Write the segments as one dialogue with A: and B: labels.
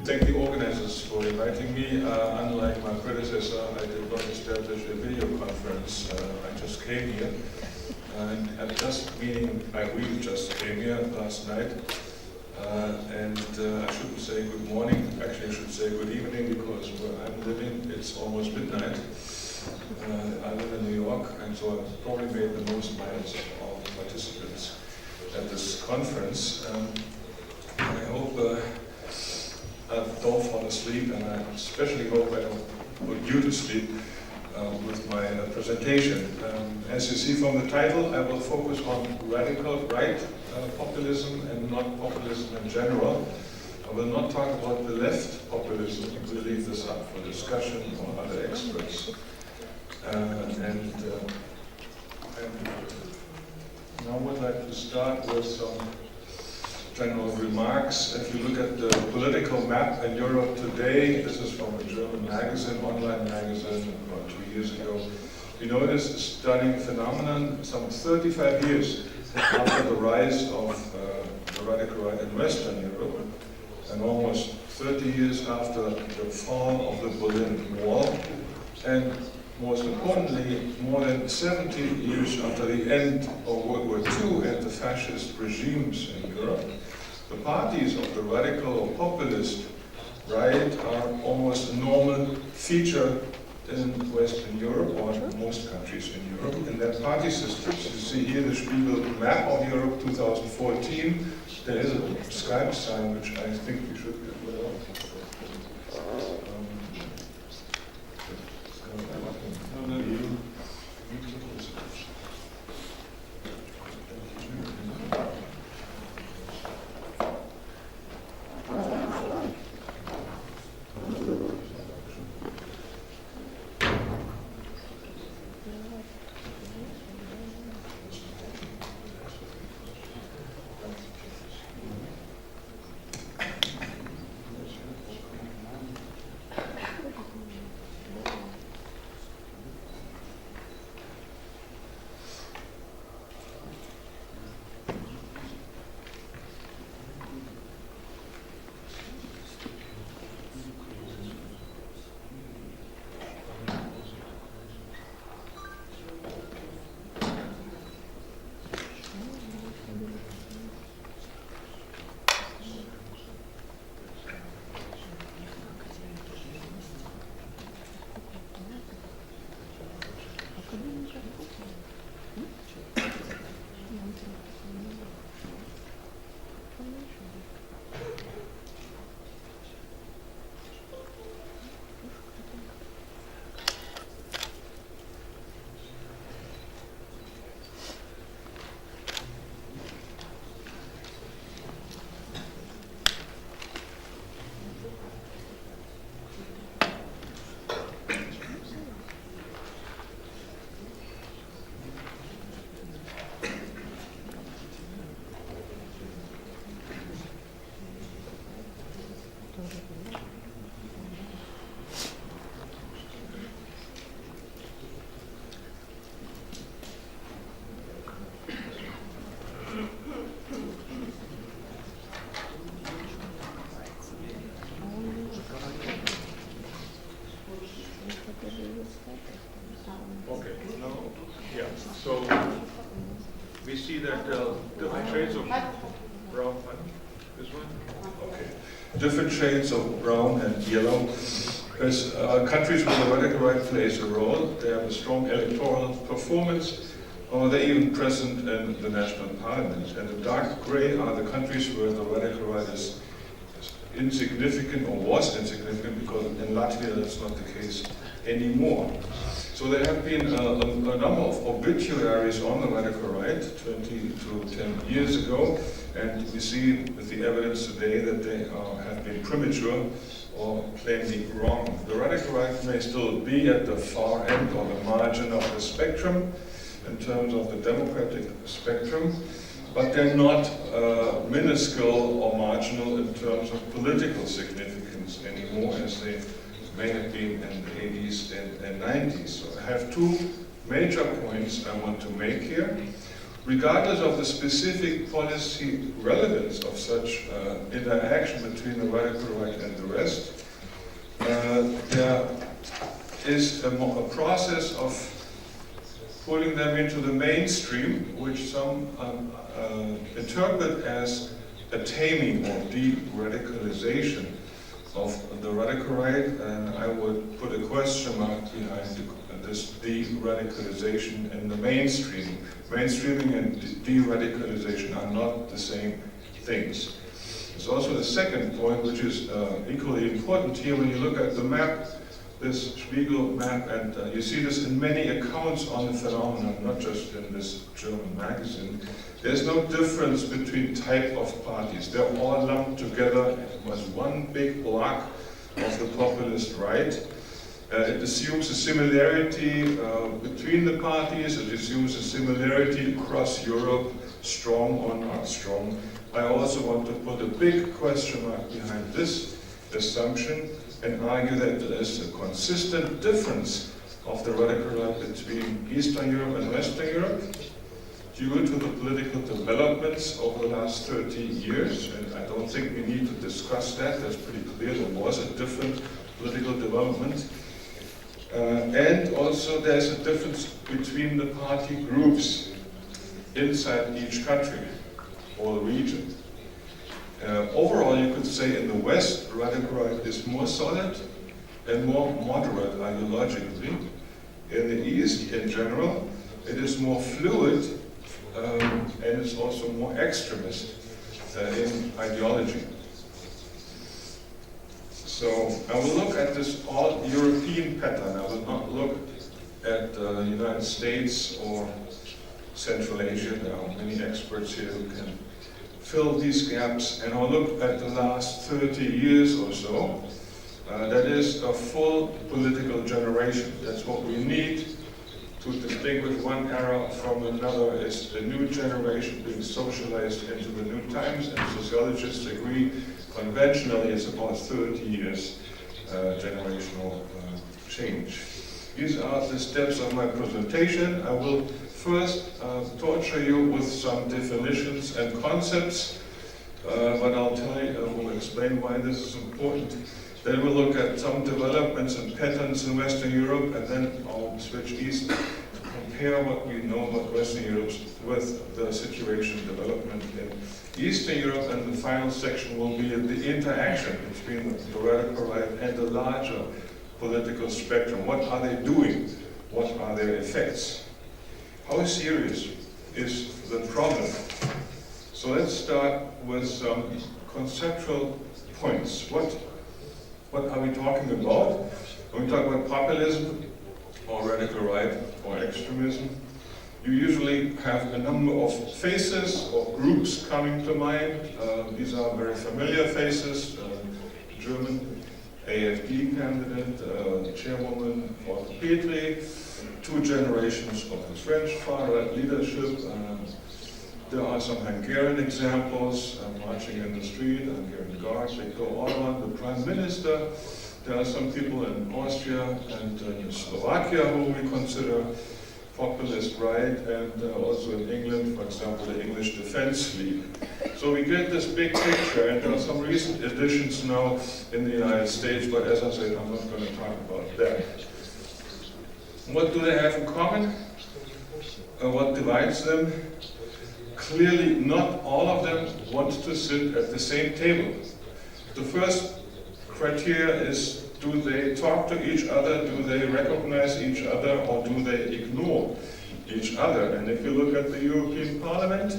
A: thank the organizers for inviting me. Unlike my predecessor, I did not establish a video conference. I just came here. And we just came here last night. I shouldn't say good morning. Actually, I should say good evening, because where I'm living, it's almost midnight. I live in New York, and so I've probably made the most minutes of all the participants at this conference. I hope I don't fall asleep, and I especially hope I don't put you to sleep with my presentation. As you see from the title, I will focus on radical right populism and not populism in general. I will not talk about the left populism. We'll leave this up for discussion or other experts. Now I would like to start with some general remarks. If you look at the political map in Europe today, this is from a German magazine, online magazine, about 2 years ago. You notice a stunning phenomenon. Some 35 years after the rise of the radical right in Western Europe, and almost 30 years after the fall of the Berlin Wall, and most importantly, more than 70 years after the end of World War II and the fascist regimes in Europe, the parties of the radical or populist right are almost a normal feature in Western Europe, or most countries in Europe, in their party systems. You see here the Spiegel map of Europe 2014. There is a Skype sign which I think we should get rid of. So we see that different shades of brown, this one? Okay. Different shades of brown and yellow. As countries where the radical right plays a role, they have a strong electoral performance, or they're even present in the national parliament. And the dark gray are the countries where the radical right is insignificant, or was insignificant, because in Latvia that's not the case anymore. So there have been a number of obituaries on the radical right 20 to 10 years ago, and we see with the evidence today that they have been premature or plainly wrong. The radical right may still be at the far end or the margin of the spectrum in terms of the democratic spectrum, but they're not minuscule or marginal in terms of political significance anymore, as they may have been in the 80s and 90s. So I have two major points I want to make here. regardless of the specific policy relevance of such interaction between the radical right and the rest, there is a process of putting them into the mainstream, which some interpret as a taming or de-radicalization of the radical right, and I would put a question mark behind this de-radicalization in the mainstream. Mainstreaming and de-radicalization are not the same things. There's also a second point, which is equally important here. When you look at the map, this Spiegel map, and you see this in many accounts on the phenomenon, not just in this German magazine. There's no difference between type of parties. They're all lumped together as one big block of the populist right. It assumes a similarity between the parties. It assumes a similarity across Europe, strong or not strong. I also want to put a big question mark behind this assumption and argue that there is a consistent difference of the radical right between Eastern Europe and Western Europe due to the political developments over the last 30 years. And I don't think we need to discuss that. That's pretty clear. There was a different political development. And also there's a difference between the party groups inside each country or region. Overall, you could say in the West, radical right is more solid and more moderate ideologically. In the East, in general, it is more fluid and it's also more extremist in ideology. So I will look at this all-European pattern. I will not look at the United States or Central Asia. There are many experts here who can fill these gaps, and I'll look at the last 30 years or so. That is a full political generation. That's what we need to distinguish one era from another. Is the new generation being socialized into the new times, and sociologists agree conventionally it's about 30 years generational change. These are the steps of my presentation. I will first torture you with some definitions and concepts, but I'll tell you, we'll explain why this is important. Then we'll look at some developments and patterns in Western Europe, and then I'll switch east to compare what we know about Western Europe with the situation development in Eastern Europe, and the final section will be the interaction between the radical right and the larger political spectrum. What are they doing? What are their effects? How serious is the problem? So let's start with some conceptual points. What are we talking about? When we talk about populism or radical right or extremism, you usually have a number of faces or groups coming to mind. These are very familiar faces. German AfD candidate, chairwoman Frauke Petry, 2 generations of the French far-right leadership. There are some Hungarian examples, marching in the street, Hungarian guards, Viktor Orban, the Prime Minister. There are some people in Austria and in Slovakia who we consider populist right, and also in England, for example, the English Defence League. So we get this big picture, and there are some recent additions now in the United States, but as I said, I'm not going to talk about that. What do they have in common? What divides them? Clearly, not all of them want to sit at the same table. The first criteria is, do they talk to each other, do they recognize each other, or do they ignore each other? And if you look at the European Parliament,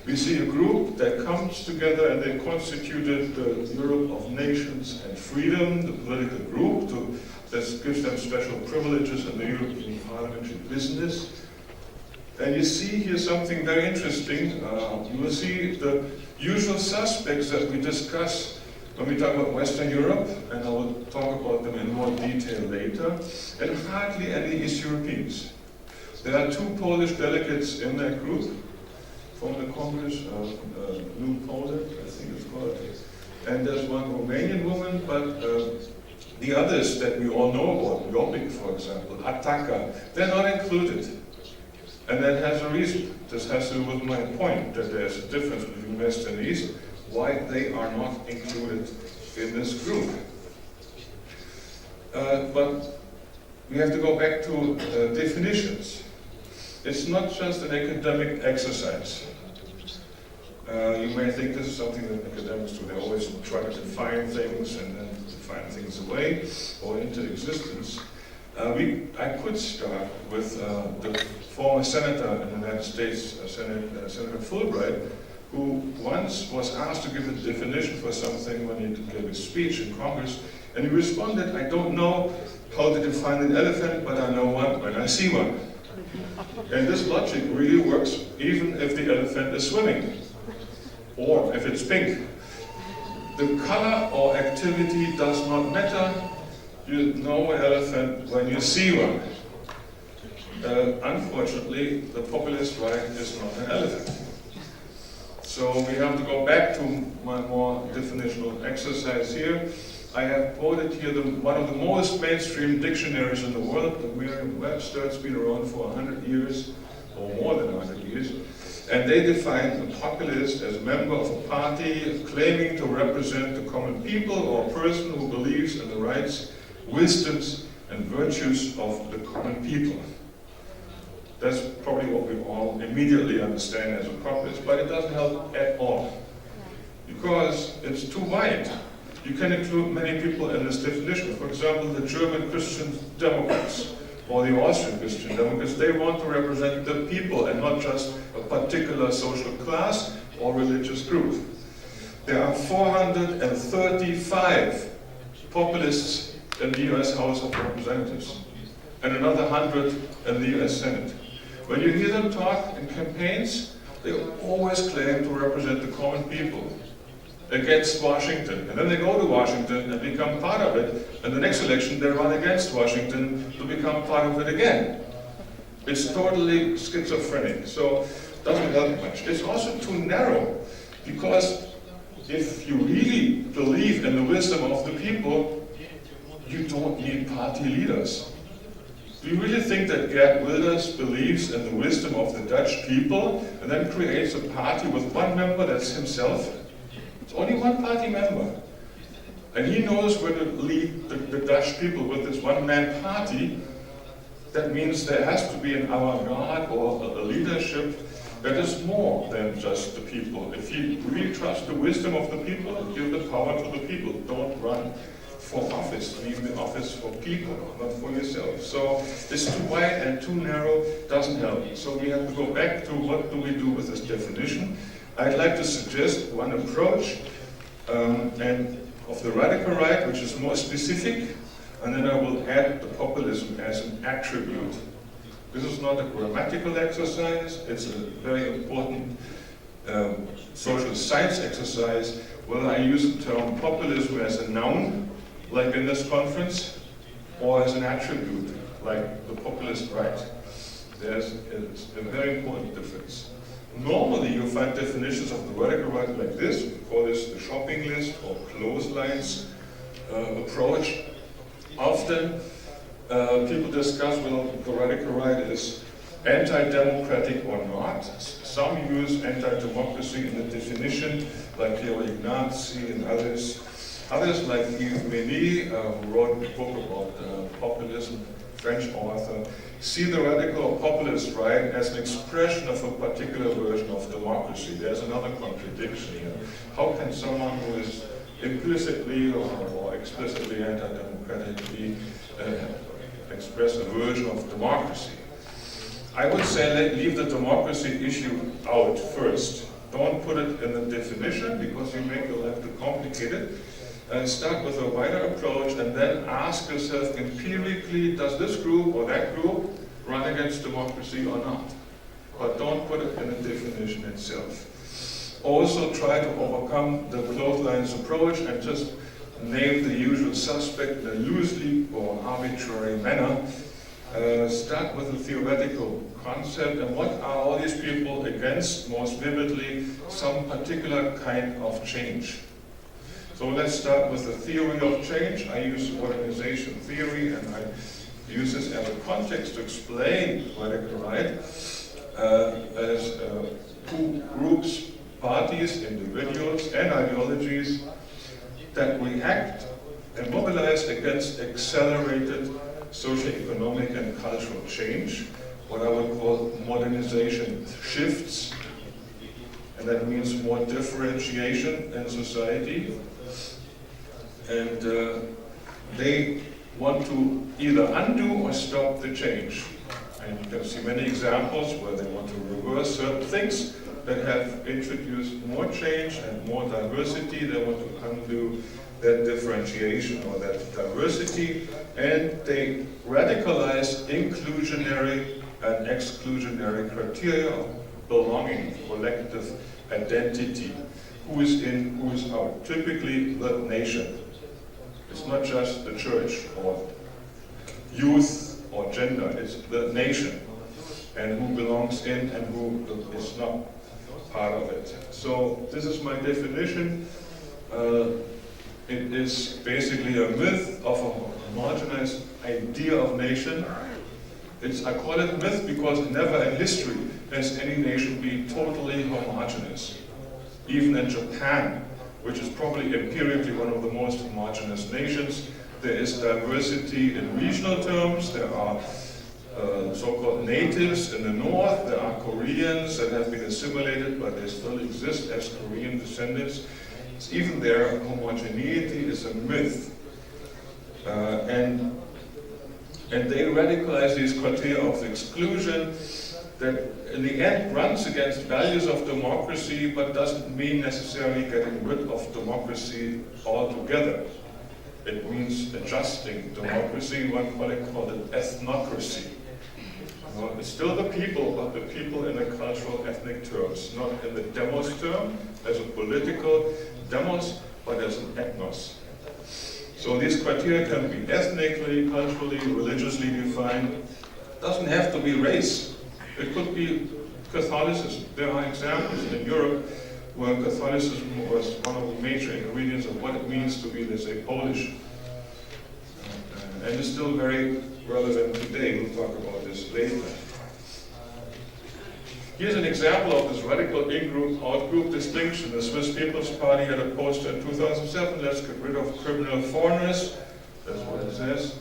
A: we see a group that comes together and they constituted the Europe of Nations and Freedom, the political group, that gives them special privileges in the European parliamentary business. And you see here something very interesting. You will see the usual suspects that we discuss when we talk about Western Europe, and I will talk about them in more detail later, and hardly any East Europeans. There are 2 Polish delegates in that group from the Congress, New Poland, I think it's called, and there's 1 Romanian woman, but the others that we all know about, Jobbik, for example, Ataka, they're not included. And that has a reason. This has to do with my point, that there's a difference between West and East, why they are not included in this group. But we have to go back to definitions. It's not just an academic exercise. You may think this is something that academics do. They always try to define things and then define things away or into existence. I could start with the former senator in the United States, Senator Fulbright, who once was asked to give a definition for something when he gave a speech in Congress, and he responded, "I don't know how to define an elephant, but I know one when I see one." And this logic really works even if the elephant is swimming, or if it's pink. The color or activity does not matter. You know an elephant when you see one. Unfortunately, the populist right is not an elephant. So we have to go back to my more definitional exercise here. I have quoted here one of the most mainstream dictionaries in the world, the Merriam-Webster. It's been around for 100 years, or more than 100 years. And they define a populist as a member of a party claiming to represent the common people or a person who believes in the rights, wisdoms, and virtues of the common people. That's probably what we all immediately understand as a populist, but it doesn't help at all, because it's too wide. You can include many people in this definition. For example, the German Christian Democrats or the Austrian Christian Democrats, they want to represent the people and not just a particular social class or religious group. There are 435 populists in the US House of Representatives and another 100 in the US Senate. When you hear them talk in campaigns, they always claim to represent the common people against Washington. And then they go to Washington and become part of it, and the next election they run against Washington to become part of it again. It's totally schizophrenic, so it doesn't help much. It's also too narrow, because if you really believe in the wisdom of the people, you don't need party leaders. Do you really think that Geert Wilders believes in the wisdom of the Dutch people and then creates a party with one member, that's himself? It's only one party member. And he knows where to lead the Dutch people with this one-man party. That means there has to be an avant-garde or a leadership that is more than just the people. If you really trust the wisdom of the people, give the power to the people. Don't run for office, leave the office for people, not for yourself. So it's too wide and too narrow, doesn't help. So we have to go back to what do we do with this definition. I'd like to suggest one approach and of the radical right, which is more specific, and then I will add the populism as an attribute. This is not a grammatical exercise, it's a very important social science exercise, whether I use the term populism as a noun, like in this conference, or as an attribute, like the populist right. There's a very important difference. Normally you find definitions of the radical right like this. We call this the shopping list or clotheslines approach. Often people discuss whether the radical right is anti-democratic or not. Some use anti-democracy in the definition, like Pierre Ignacy and others. Others, like Yves Mény, who wrote a book about populism, French author, see the radical or populist right as an expression of a particular version of democracy. There's another contradiction here. How can someone who is implicitly or explicitly anti-democratic express a version of democracy? I would say leave the democracy issue out first. Don't put it in the definition, because you make your life too complicated. Start with a wider approach and then ask yourself empirically, does this group or that group run against democracy or not? But don't put it in the definition itself. Also try to overcome the clotheslines approach and just name the usual suspect in a loosely or arbitrary manner. Start with a theoretical concept, and what are all these people against? Most vividly, some particular kind of change. So let's start with the theory of change. I use organization theory, and I use this as a context to explain radical right. as two groups, parties, individuals, and ideologies that react and mobilize against accelerated socio-economic and cultural change, what I would call modernization shifts, and that means more differentiation in society. And they want to either undo or stop the change. And you can see many examples where they want to reverse certain things that have introduced more change and more diversity. They want to undo that differentiation or that diversity, and they radicalize inclusionary and exclusionary criteria of belonging, collective identity. Who is in, who is out? Typically the nation. It's not just the church or youth or gender, it's the nation, and who belongs in and who is not part of it. So this is my definition. It is basically a myth of a homogenized idea of nation. I call it myth because never in history has any nation been totally homogeneous. Even in Japan, which is probably empirically one of the most homogeneous nations, there is diversity in regional terms. There are so-called natives in the north. There are Koreans that have been assimilated, but they still exist as Korean descendants. Even their homogeneity is a myth. And they radicalize these criteria of exclusion that in the end runs against values of democracy, but doesn't mean necessarily getting rid of democracy altogether. It means adjusting democracy. One colleague called it ethnocracy. It's still the people, but the people in the cultural ethnic terms, not in the demos term, as a political demos, but as an ethnos. So these criteria can be ethnically, culturally, religiously defined. It doesn't have to be race. It could be Catholicism. There are examples in Europe where Catholicism was one of the major ingredients of what it means to be, let's say, Polish. And it's still very relevant today. We'll talk about this later. Here's an example of this radical in-group, out-group distinction. The Swiss People's Party had a poster in 2007, let's get rid of criminal foreigners. That's what it says.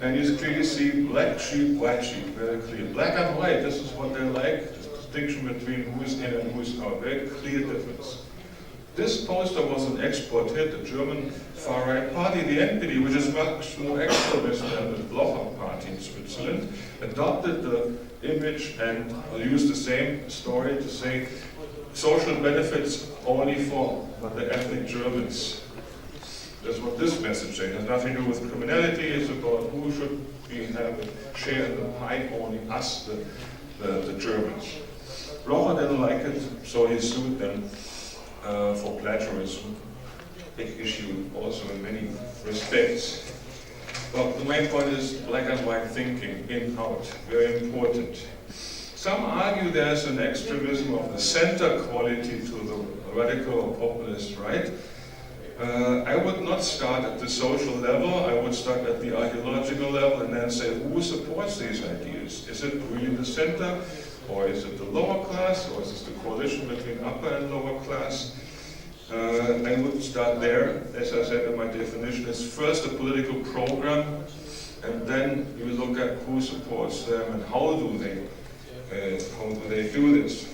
A: And you clearly see black sheep, white sheep, very clear. Black and white, this is what they like. This distinction between who is in and who is out. Very clear difference. This poster was an export hit. The German far-right party, the NPD, which is much more extremist than the Blocher party in Switzerland, adopted the image and used the same story to say social benefits only for the ethnic Germans. That's what this message says. It has nothing to do with criminality. It's about who should have a share in the pie, only us, the Germans. Blocher didn't like it, so he sued them for plagiarism. Big issue also in many respects. But the main point is black and white thinking, in, out, very important. Some argue there's an extremism of the center quality to the radical or populist right. I would not start at the social level. I would start at the ideological level and then say, who supports these ideas? Is it really the center? Or is it the lower class? Or is this the coalition between upper and lower class? I would start there. As I said in my definition, it's first a political program, and then you look at who supports them and how do they do this.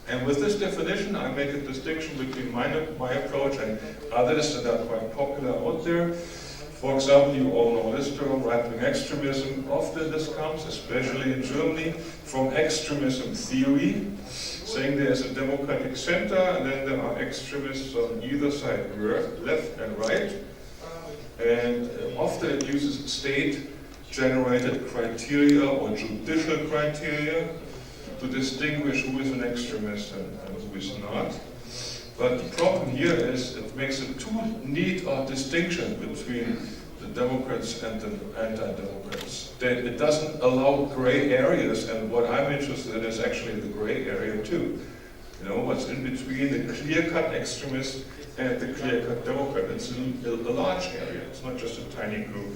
A: And with this definition, I make a distinction between my approach and others that are quite popular out there. For example, you all know this term, right-wing extremism. Often this comes, especially in Germany, from extremism theory, saying there's a democratic center and then there are extremists on either side, left and right. And often it uses state-generated criteria or judicial criteria to distinguish who is an extremist and who is not. But the problem here is it makes a too neat a distinction between the Democrats and the anti-Democrats. That it doesn't allow gray areas, and what I'm interested in is actually the gray area too. You know, what's in between the clear-cut extremist and the clear-cut Democrat. It's a large area, it's not just a tiny group.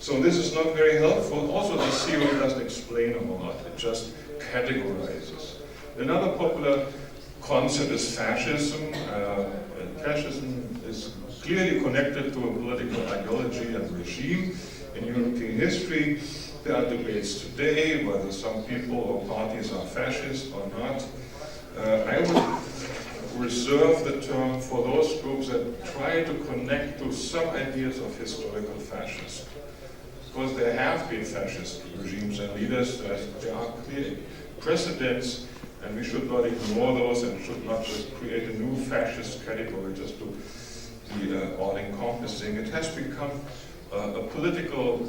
A: So this is not very helpful. Also, the theory doesn't explain a whole lot. It just categorizes. Another popular concept is fascism. Fascism is clearly connected to a political ideology and regime. In European history, there are debates today whether some people or parties are fascist or not. I would reserve the term for those groups that try to connect to some ideas of historical fascism. Because there have been fascist regimes and leaders, there are clear precedents, and we should not ignore those and should not just create a new fascist category just to be all-encompassing. It has become a political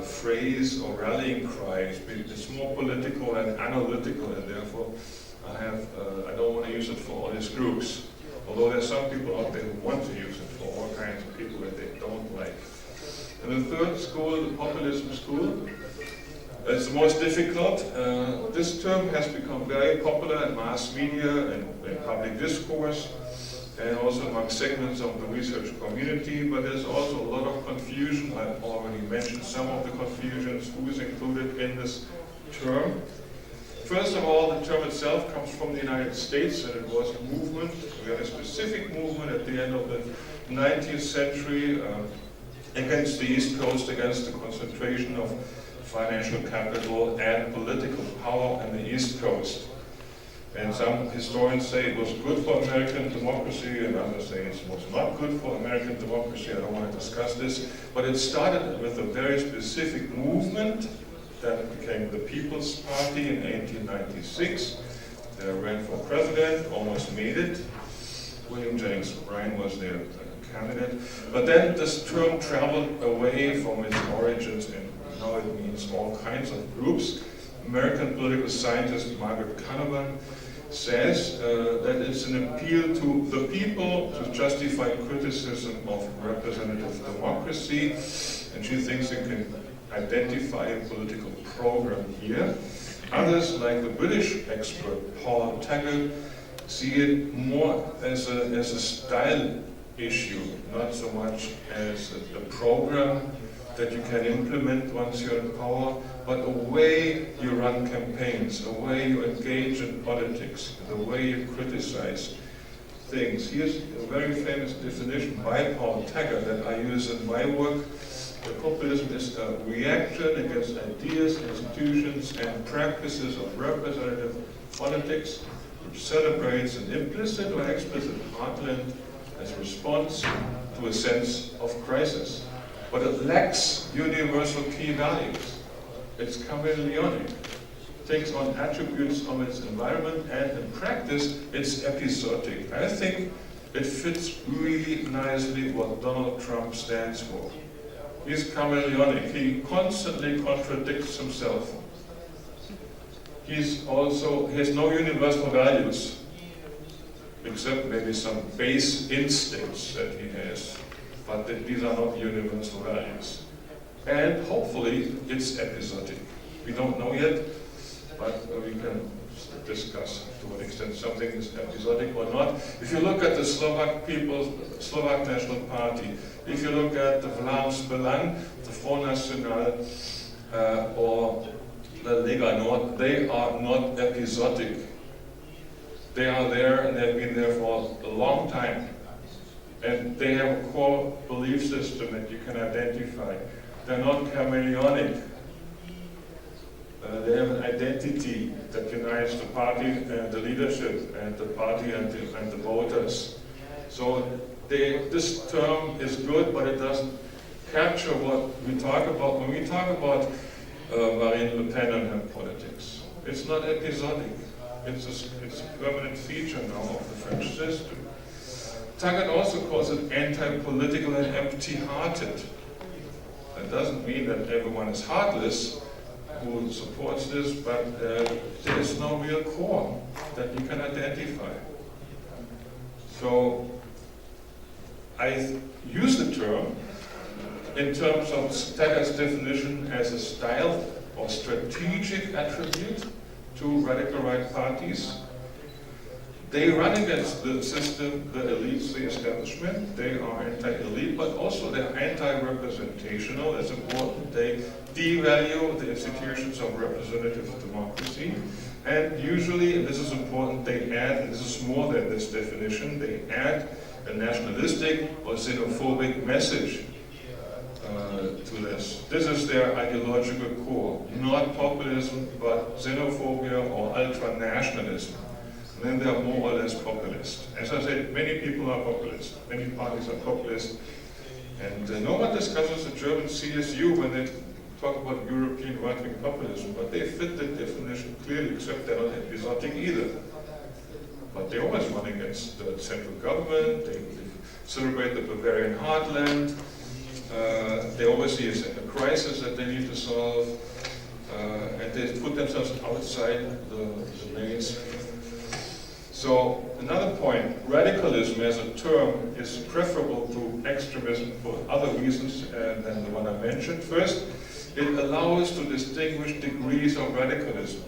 A: phrase or rallying cry. It's more political and analytical, and therefore I don't want to use it for all these groups. Although there are some people out there who want to use it for all kinds of people that they don't like. And the third school, the populism school, it's the most difficult. This term has become very popular in mass media and in public discourse, and also among segments of the research community, but there's also a lot of confusion. I've already mentioned some of the confusions, who is included in this term. First of all, the term itself comes from the United States, and it was a movement, a very specific movement at the end of the 19th century against the East Coast, against the concentration of financial capital and political power on the East Coast. And some historians say it was good for American democracy, and others say it was not good for American democracy. I don't want to discuss this. But it started with a very specific movement that became the People's Party in 1896. They ran for president, almost made it. William Jennings Bryan was their candidate. But then this term traveled away from its origins, and now it means all kinds of groups. American political scientist Margaret Canavan says that it's an appeal to the people to justify criticism of representative democracy, and she thinks it can identify a political program here. Others, like the British expert Paul Taggart, see it more as a style issue, not so much as a program that you can implement once you're in power, but a way you run campaigns, a way you engage in politics, the way you criticize things. Here's a very famous definition by Paul Taggart that I use in my work. Populism is a reaction against ideas, institutions, and practices of representative politics, which celebrates an implicit or explicit heartland as a response to a sense of crisis. But it lacks universal key values. It's chameleonic. Takes on attributes of its environment, and in practice, it's episodic. I think it fits really nicely what Donald Trump stands for. He's chameleonic. He constantly contradicts himself. He has no universal values, except maybe some base instincts that he has. But these are not universal values. And hopefully it's episodic. We don't know yet, but we can discuss to what extent something is episodic or not. If you look at the Slovak National Party, if you look at the Vlaams Belang, the Front National, or the Lega Nord, they are not episodic. They are there, and they've been there for a long time. And they have a core belief system that you can identify. They're not chameleonic. They have an identity that unites the party and the leadership, and the party and the voters. So this term is good, but it doesn't capture what we talk about when we talk about Marine Le Pen and her politics. It's not episodic. It's a permanent feature now of the French system. Taggart also calls it anti-political and empty-hearted. That doesn't mean that everyone is heartless who supports this, but there is no real core that you can identify. So I use the term in terms of Taggart's definition as a style or strategic attribute to radical right parties. They run against the system, the elites, the establishment. They are anti-elite, but also they're anti-representational. It's important. They devalue the institutions of representative democracy. And usually, and this is important, they add, and this is more than this definition, they add a nationalistic or xenophobic message to this. This is their ideological core. Not populism, but xenophobia or ultra-nationalism. And then they are more or less populist. As I said, many people are populist. Many parties are populist. And no one discusses the German CSU when they talk about European right-wing populism, but they fit the definition clearly, except they're not episodic either. But they always run against the central government, they celebrate the Bavarian heartland, they always see a crisis that they need to solve, and they put themselves outside the mainstream. So another point, radicalism as a term is preferable to extremism for other reasons than the one I mentioned. First, it allows to distinguish degrees of radicalism.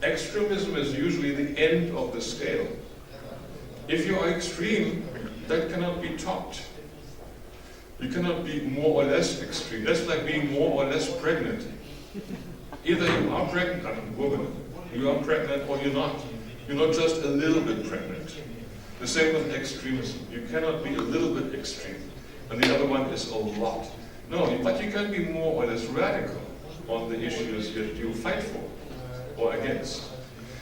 A: Extremism is usually the end of the scale. If you are extreme, that cannot be topped. You cannot be more or less extreme. That's like being more or less pregnant. Either you are pregnant, I mean, woman, you are pregnant or you're not. You're not just a little bit pregnant. The same with extremism. You cannot be a little bit extreme, and the other one is a lot. No, but you can be more or less radical on the issues that you fight for or against.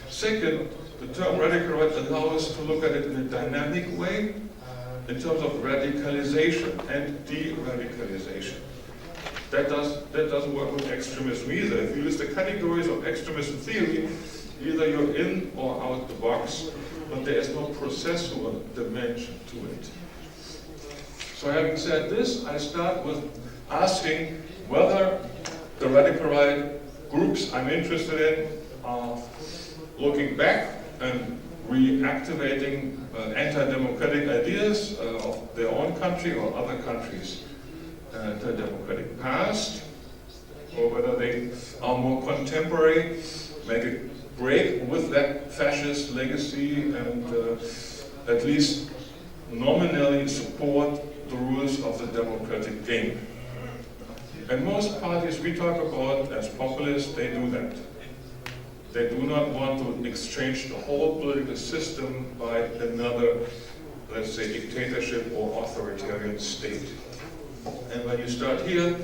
A: Second, the term radical right allows us to look at it in a dynamic way in terms of radicalization and de-radicalization. That doesn't work with extremism either. If you use the categories of extremism theory, either you're in or out the box, but there is no processual dimension to it. So having said this, I start with asking whether the radical right groups I'm interested in are looking back and reactivating anti-democratic ideas of their own country or other countries' anti-democratic past, or whether they are more contemporary, make a break with that fascist legacy and at least nominally support the rules of the democratic game. And most parties we talk about as populists, they do that. They do not want to exchange the whole political system by another, let's say, dictatorship or authoritarian state. And when you start here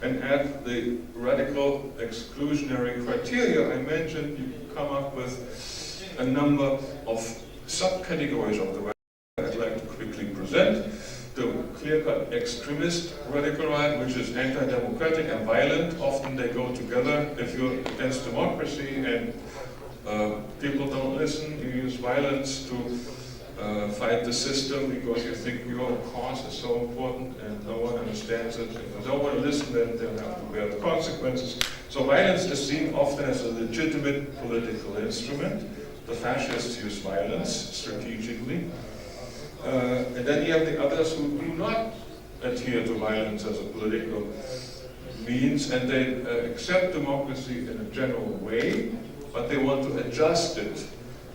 A: and add the radical exclusionary criteria I mentioned, you come up with a number of subcategories of the right I'd like to quickly present. The clear-cut extremist radical right, which is anti-democratic and violent. Often they go together. If you're against democracy and people don't listen, you use violence to fight the system because you think your cause is so important and no one understands it. If they don't want to listen, then they'll have to bear the consequences. So violence is seen often as a legitimate political instrument. The fascists use violence strategically. And then you have the others who do not adhere to violence as a political means, and they accept democracy in a general way, but they want to adjust it,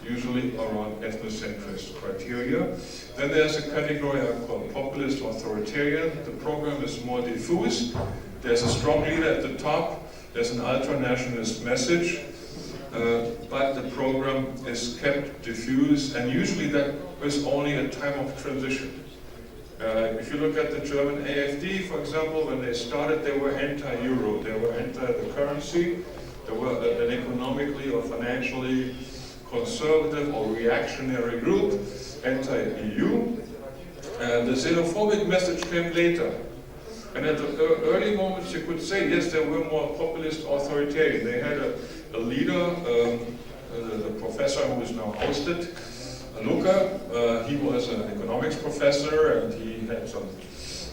A: usually around ethnocentrist criteria. Then there's a category I call populist authoritarian. The program is more diffuse. There's a strong leader at the top. There's an ultra-nationalist message. But the program is kept diffuse, and usually that is only a time of transition. If you look at the German AfD, for example, when they started, they were anti-euro, they were anti the currency, they were an economically or financially conservative or reactionary group, anti-EU. And the xenophobic message came later. And at the early moments, you could say, yes, they were more populist authoritarian. They had a leader, the professor who is now ousted, Luca. He was an economics professor, and he had some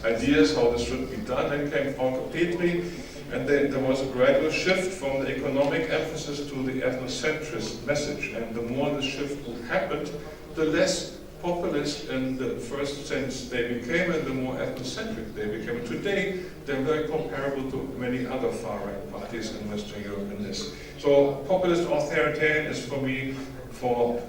A: ideas how this should be done. Then came Frauke Petry, and then there was a gradual shift from the economic emphasis to the ethnocentrist message. And the more the shift happened, the less populist in the first sense they became, and the more ethnocentric they became. Today, they're very comparable to many other far-right parties in Western Europe in this. So populist authoritarian is for me for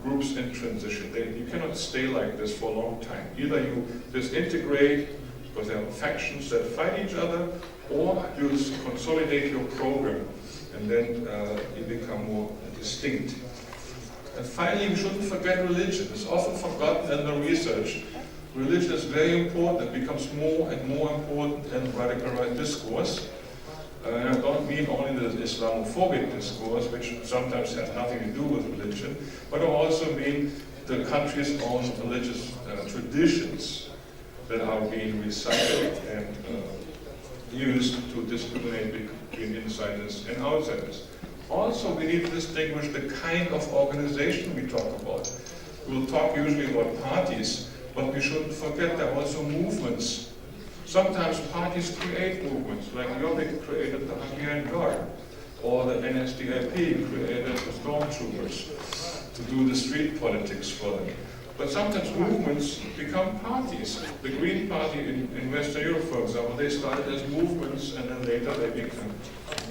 A: groups in transition. You cannot stay like this for a long time. Either you disintegrate because there are factions that fight each other, or you consolidate your program and then you become more distinct. And finally, we shouldn't forget religion. It's often forgotten in the research. Religion is very important. It becomes more and more important in radical right discourse. And I don't mean only the Islamophobic discourse, which sometimes has nothing to do with religion, but I also mean the country's own religious traditions that are being recycled and used to discriminate between insiders and outsiders. Also, we need to distinguish the kind of organization we talk about. We'll talk usually about parties, but we shouldn't forget there are also movements. Sometimes parties create movements, like Jobbik created the Hungarian Guard, or the NSDAP created the stormtroopers to do the street politics for them. But sometimes movements become parties. The Green Party in Western Europe, for example, they started as movements and then later they become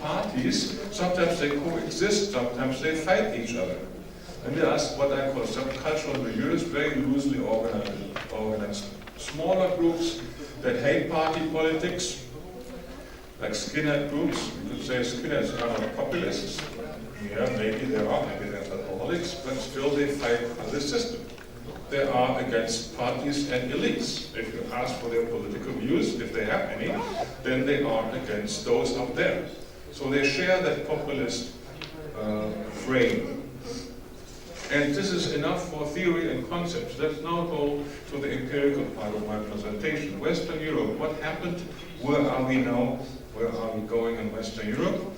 A: parties. Sometimes they coexist, sometimes they fight each other. And there are what I call subcultural milieux, very loosely organized smaller groups that hate party politics, like skinhead groups. You could say skinheads are not populists. Yeah, maybe they are, maybe they're alcoholics, but still they fight the system. They are against parties and elites. If you ask for their political views, if they have any, then they are against those up there. So they share that populist frame. And this is enough for theory and concepts. Let's now go to the empirical part of my presentation. Western Europe, what happened? Where are we now? Where are we going in Western Europe?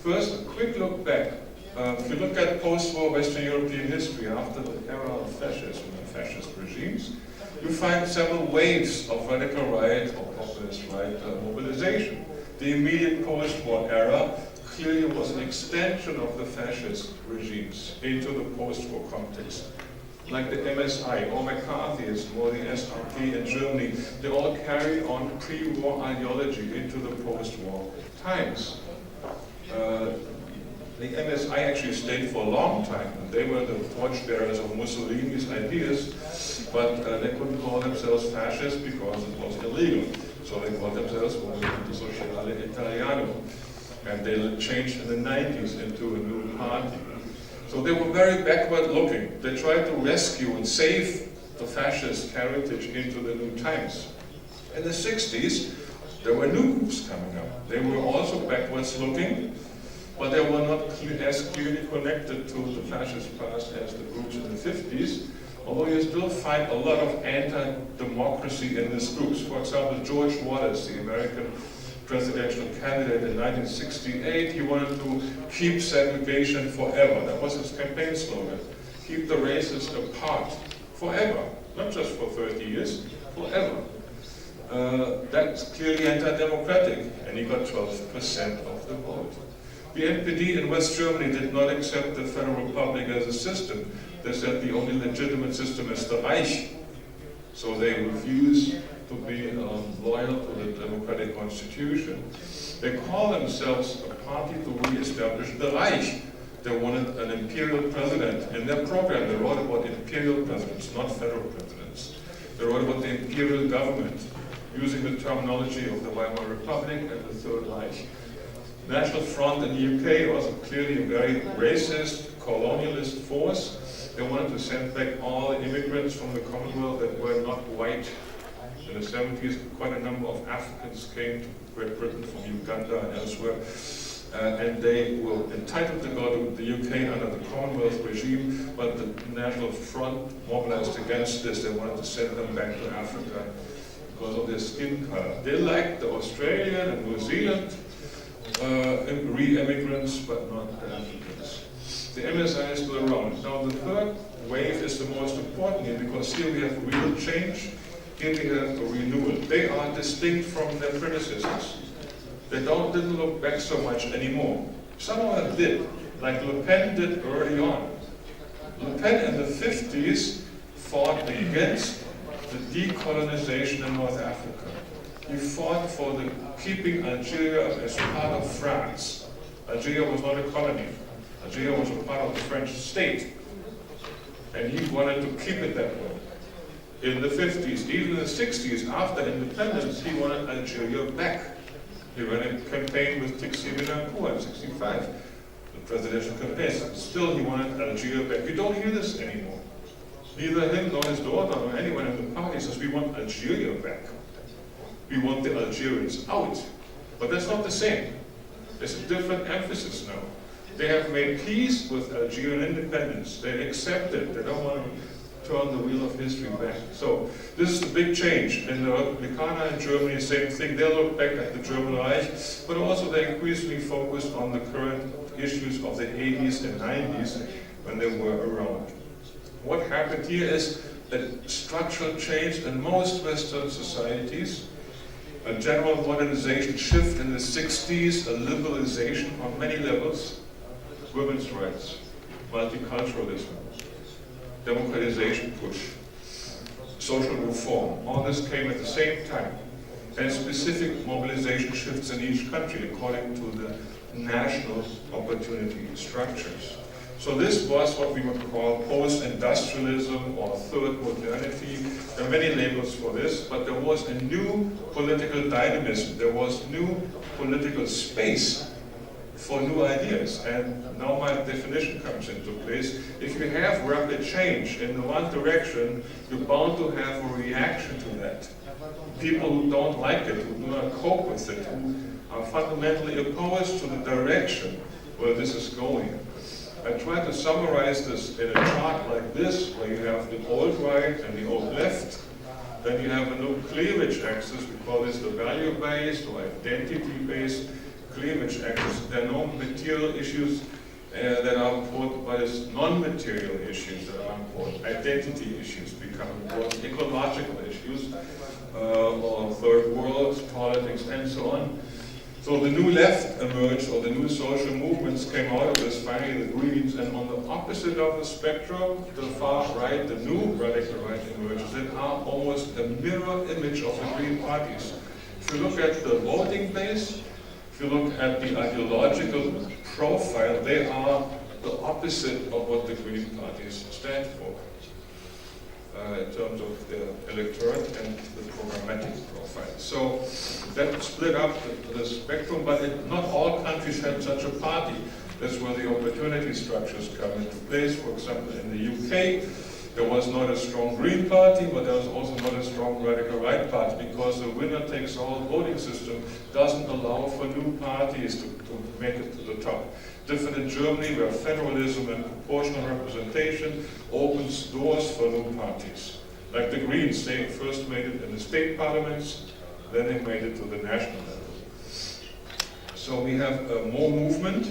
A: First, a quick look back. If you look at post-war Western European history after the era of fascism and fascist regimes, you find several waves of radical right or populist right mobilization. The immediate post-war era clearly was an extension of the fascist regimes into the post-war context. Like the MSI or McCarthyism or the SRP in Germany, they all carry on pre-war ideology into the post-war times. The MSI actually stayed for a long time. They were the torchbearers of Mussolini's ideas, but they couldn't call themselves fascist because it was illegal. So they called themselves Movimento Sociale Italiano. And they changed in the 90s into a new party. So they were very backward looking. They tried to rescue and save the fascist heritage into the new times. In the 60s, there were new groups coming up. They were also backwards looking, but they were not as clearly connected to the fascist past as the groups in the 50s, although you still find a lot of anti-democracy in these groups. For example, George Wallace, the American presidential candidate in 1968, he wanted to keep segregation forever. That was his campaign slogan. Keep the races apart forever, not just for 30 years, forever. That's clearly anti-democratic, and he got 12% of the vote. The NPD in West Germany did not accept the Federal Republic as a system. They said the only legitimate system is the Reich. So they refused to be loyal to the democratic constitution. They call themselves a party to re-establish the Reich. They wanted an imperial president. In their program, they wrote about imperial presidents, not federal presidents. They wrote about the imperial government, using the terminology of the Weimar Republic and the Third Reich. National Front in the UK was clearly a very racist, colonialist force. They wanted to send back all the immigrants from the Commonwealth that were not white. In the 70s, quite a number of Africans came to Great Britain from Uganda and elsewhere, and they were entitled to go to the UK under the Commonwealth regime, but the National Front mobilized against this. They wanted to send them back to Africa because of their skin color. They liked the Australian and New Zealand re-immigrants, but not the Africans. The MSI is still around. Now the third wave is the most important here, because here we have real change, here we have a renewal. They are distinct from their predecessors. They didn't look back so much anymore. Some of them did, like Le Pen did early on. Le Pen in the 50s fought against the decolonization in North Africa. He fought for the keeping Algeria as part of France. Algeria was not a colony. Algeria was a part of the French state. And he wanted to keep it that way. In the 50s, even in the 60s, after independence, he wanted Algeria back. He ran a campaign with Tixi Betancourt in 65, the presidential campaign. Still, he wanted Algeria back. You don't hear this anymore. Neither him nor his daughter nor anyone in the party says, we want Algeria back. We want the Algerians out. But that's not the same. There's a different emphasis now. They have made peace with Algerian independence. They accept it. They don't want to turn the wheel of history back. So this is a big change. In the Republikaner in Germany, same thing. They look back at the German Reich, but also they increasingly focused on the current issues of the 80s and 90s when they were around. What happened here is a structural change in most Western societies, a general modernization shift in the 60s, a liberalization on many levels, women's rights, multiculturalism, democratization push, social reform. All this came at the same time, and specific mobilization shifts in each country according to the national opportunity structures. So this was what we would call post-industrialism or third modernity. There are many labels for this, but there was a new political dynamism. There was new political space for new ideas. And now my definition comes into place. If you have rapid change in the one direction, you're bound to have a reaction to that. People who don't like it, who do not cope with it, who are fundamentally opposed to the direction where this is going. I try to summarize this in a chart like this, where you have the old right and the old left. Then you have a new cleavage axis. We call this the value-based or identity-based cleavage axis. There are no material issues that are important, but it's non-material issues that are important. Identity issues become important, ecological issues, or third world politics, and so on. So the new left emerged, or the new social movements came out of this, finally the Greens, and on the opposite of the spectrum, the far right, the new radical right emerges, that are almost a mirror image of the Green parties. If you look at the voting base, if you look at the ideological profile, they are the opposite of what the Green parties stand for. In terms of the electorate and the programmatic profile. So that split up the spectrum, but not all countries had such a party. That's where the opportunity structures come into place. For example, in the UK, there was not a strong Green party, but there was also not a strong radical right party, because the winner-takes-all voting system doesn't allow for new parties to make it to the top. Different in Germany, where federalism and proportional representation opens doors for new parties. Like the Greens, they first made it in the state parliaments, then they made it to the national level. So we have more movement,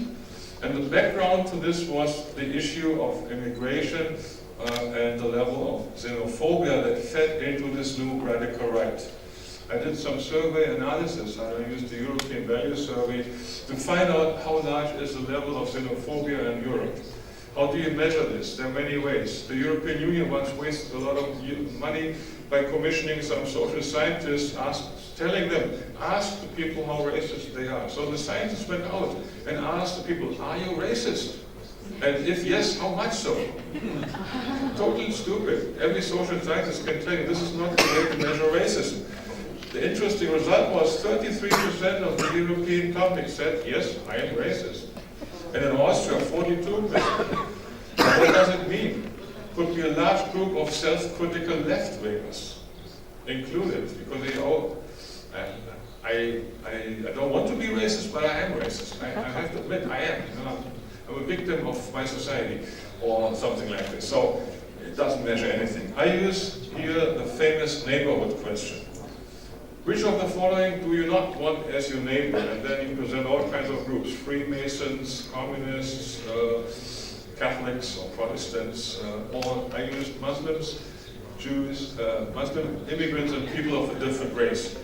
A: and the background to this was the issue of immigration and the level of xenophobia that fed into this new radical right. I did some survey analysis. I used the European Value Survey to find out how large is the level of xenophobia in Europe. How do you measure this? There are many ways. The European Union once wasted a lot of money by commissioning some social scientists, telling them, ask the people how racist they are. So the scientists went out and asked the people, are you racist? And if yes, how much so? Totally stupid. Every social scientist can tell you this is not the way to measure racism. The interesting result was 33% of the European public said, yes, I am racist. And in Austria, 42%. What does it mean? Could be a large group of self-critical left-wingers included, because they all, I don't want to be racist, but I am racist. I have to admit, I am. You know, I'm a victim of my society, or something like this. So it doesn't measure anything. I use here the famous neighborhood question. Which of the following do you not want as your neighbor? And then you present all kinds of groups: Freemasons, communists, Catholics or Protestants, or I used Muslims, Jews, Muslim immigrants, and people of a different race.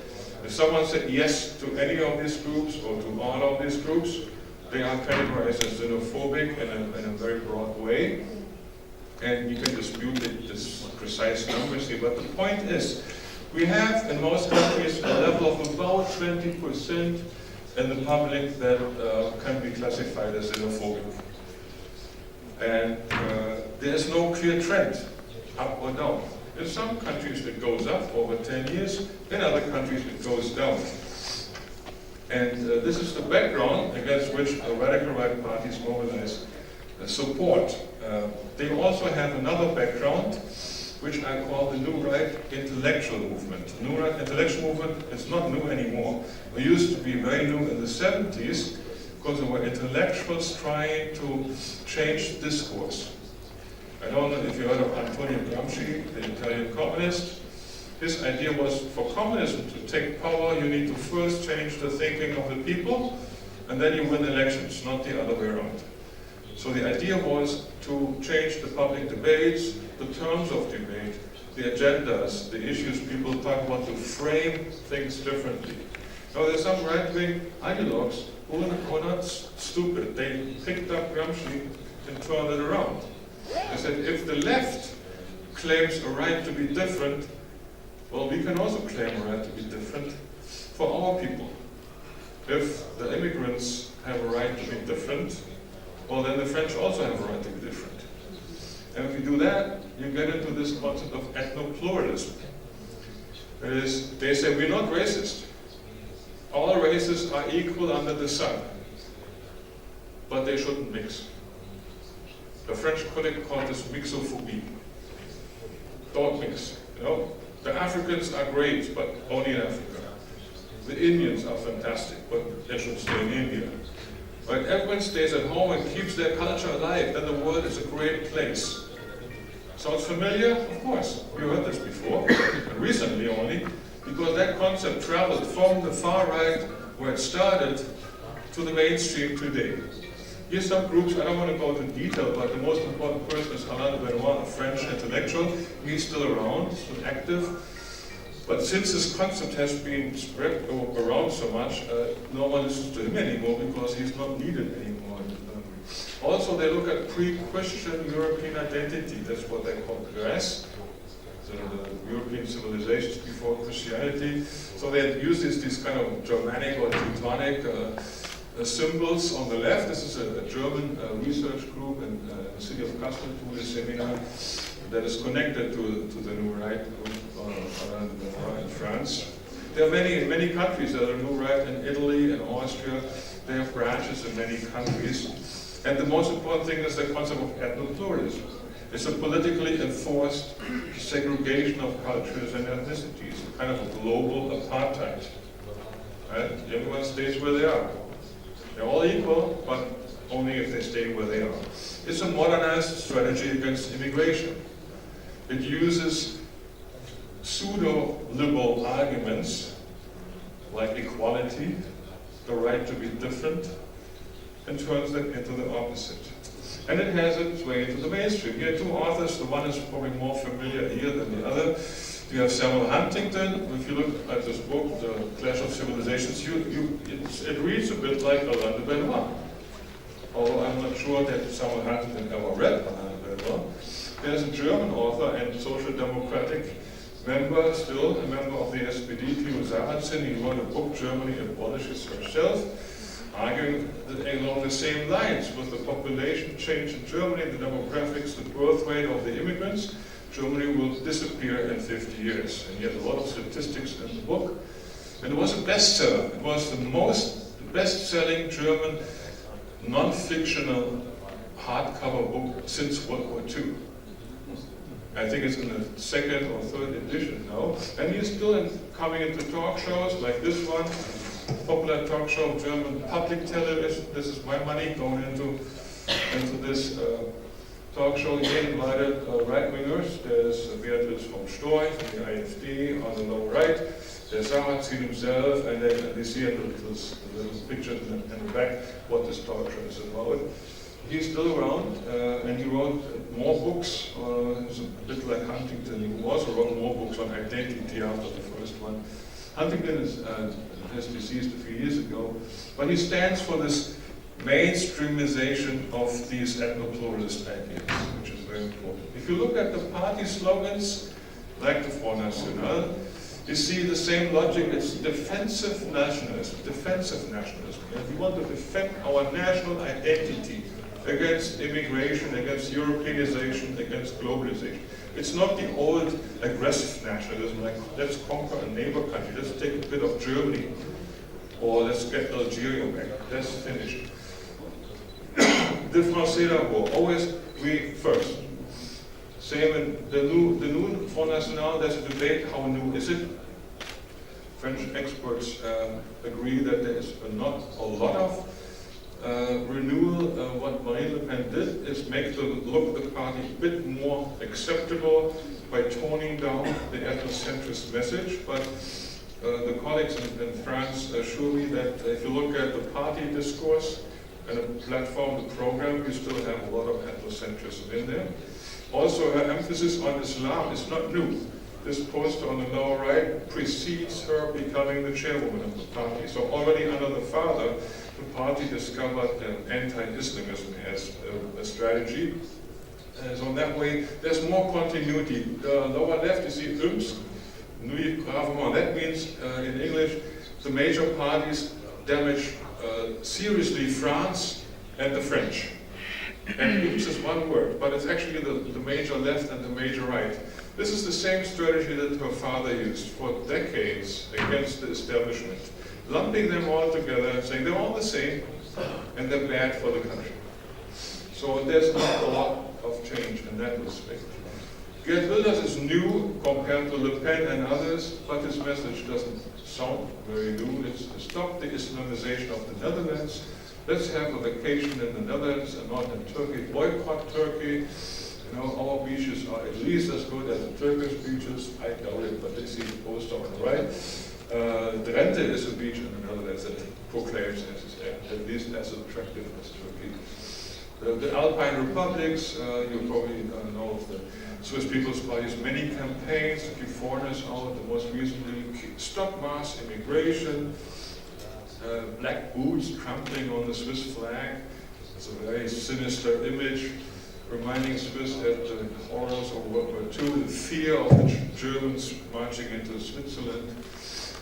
A: If someone said yes to any of these groups or to all of these groups, they are categorized as xenophobic in a very broad way. And you can dispute this precise numbers here, but the point is, we have in most countries a level of about 20% in the public that can be classified as xenophobic. And there's no clear trend, up or down. In some countries it goes up over 10 years, in other countries it goes down. And this is the background against which the radical right parties mobilize support. They also have another background, which I call the New Right intellectual movement. The New Right intellectual movement is not new anymore. It used to be very new in the 70s because there were intellectuals trying to change discourse. I don't know if you heard of Antonio Gramsci, the Italian communist. His idea was for communism to take power, you need to first change the thinking of the people, and then you win elections, not the other way around. So the idea was to change the public debates, the terms of debate, the agendas, the issues people talk about, to frame things differently. Now there's some right-wing ideologues who are not stupid. They picked up Gramsci and turned it around. They said, if the left claims a right to be different, well, we can also claim a right to be different for our people. If the immigrants have a right to be different, well, then the French also have a right to be different. And if you do that, you get into this concept of ethno-pluralism. That is, they say, we're not racist. All races are equal under the sun, but they shouldn't mix. The French colleague called this mixophobia. Don't mix, you know? The Africans are great, but only in Africa. The Indians are fantastic, but they should stay in India. But everyone stays at home and keeps their culture alive, then the world is a great place. Sounds familiar? Of course. You heard this before, and recently only, because that concept traveled from the far right, where it started, to the mainstream today. Here's some groups, I don't want to go into detail, but the most important person is Alain de Benoist, a French intellectual. He's still around, still active. But since this concept has been spread around so much, no one listens to him anymore because he's not needed anymore. Also, they look at pre-Christian European identity. That's what they call Grèce, the European civilizations before Christianity. So they use these kind of Germanic or Teutonic symbols on the left. This is a German research group in the city of Kassel, to a seminar that is connected to the New Right group in France. There are many countries that are New Right in Italy and Austria. They have branches in many countries. And the most important thing is the concept of ethno-pluralism. It's a politically enforced segregation of cultures and ethnicities, a kind of a global apartheid. Right? Everyone stays where they are. They're all equal, but only if they stay where they are. It's a modernized strategy against immigration. It uses pseudo-liberal arguments like equality, the right to be different, and turns them into the opposite. And it has its way into the mainstream. Here are two authors, the one is probably more familiar here than the other. You have Samuel Huntington. If you look at this book, The Clash of Civilizations, it reads a bit like Alain de Benoist. Although I'm not sure that Samuel Huntington ever read Alain de Benoist. There's a German author and social democratic member, still a member of the SPD, Theo Sarrazin. He wrote a book, Germany Abolishes Herself, arguing that along the same lines with the population change in Germany, the demographics, the birth rate of the immigrants, Germany will disappear in 50 years. And he had a lot of statistics in the book. And it was a bestseller. It was the best-selling German non-fictional hardcover book since World War II. I think it's in the second or third edition now. And he's still coming into talk shows like this one, popular talk show, German public television. This is my money going into this talk show. He invited right-wingers. There's Beatrice von Storch from the AfD on the lower right. There's Sarrazin himself, and they see in the little picture in the back what this talk show is about. He's still around, and he wrote more books. He's a bit like Huntington. He also wrote more books on identity after the first one. Huntington has deceased a few years ago, but he stands for this mainstreamization of these ethno-pluralist ideas, which is very important. If you look at the party slogans, like the Front National, you see the same logic. It's defensive nationalism, defensive nationalism. If we want to defend our national identity against immigration, against Europeanization, against globalization. It's not the old aggressive nationalism, like let's conquer a neighbor country, let's take a bit of Germany, or let's get Algeria back. That's finished. The Français d'abord, always we first. Same in the new Front National, there's a debate, how new is it? French experts agree that there is not a lot of renewal. What Marine Le Pen did is make the look of the party a bit more acceptable by toning down the ethnocentrist message. But the colleagues in France assure me that if you look at the party discourse and the platform, the program, you still have a lot of ethnocentrism in there. Also, her emphasis on Islam is not new. This poster on the lower right precedes her becoming the chairwoman of the party. So already under the father, the party discovered anti-Islamism as a strategy. So in that way, there's more continuity. The lower left, you see UMS, Nuit Bravement. That means, in English, the major parties damage seriously France and the French. And UMS is one word, but it's actually the major left and the major right. This is the same strategy that her father used for decades against the establishment, lumping them all together and saying they're all the same and they're bad for the country. So there's not a lot of change in that respect. Geert Wilders is new compared to Le Pen and others, but his message doesn't sound very new. It's to stop the Islamization of the Netherlands. Let's have a vacation in the Netherlands and not in Turkey. Boycott Turkey. You know, our beaches are at least as good as the Turkish beaches. I doubt it, but they see the poster on the right. Drenthe is a beach in the Netherlands that proclaims at least as attractive as Turkey. The Alpine Republics, you probably know of the Swiss People's Party's many campaigns to keep foreigners out. The most recently, stop mass immigration. Black boots trampling on the Swiss flag. It's a very sinister image, reminding Swiss that the horrors of World War II, the fear of the Germans marching into Switzerland.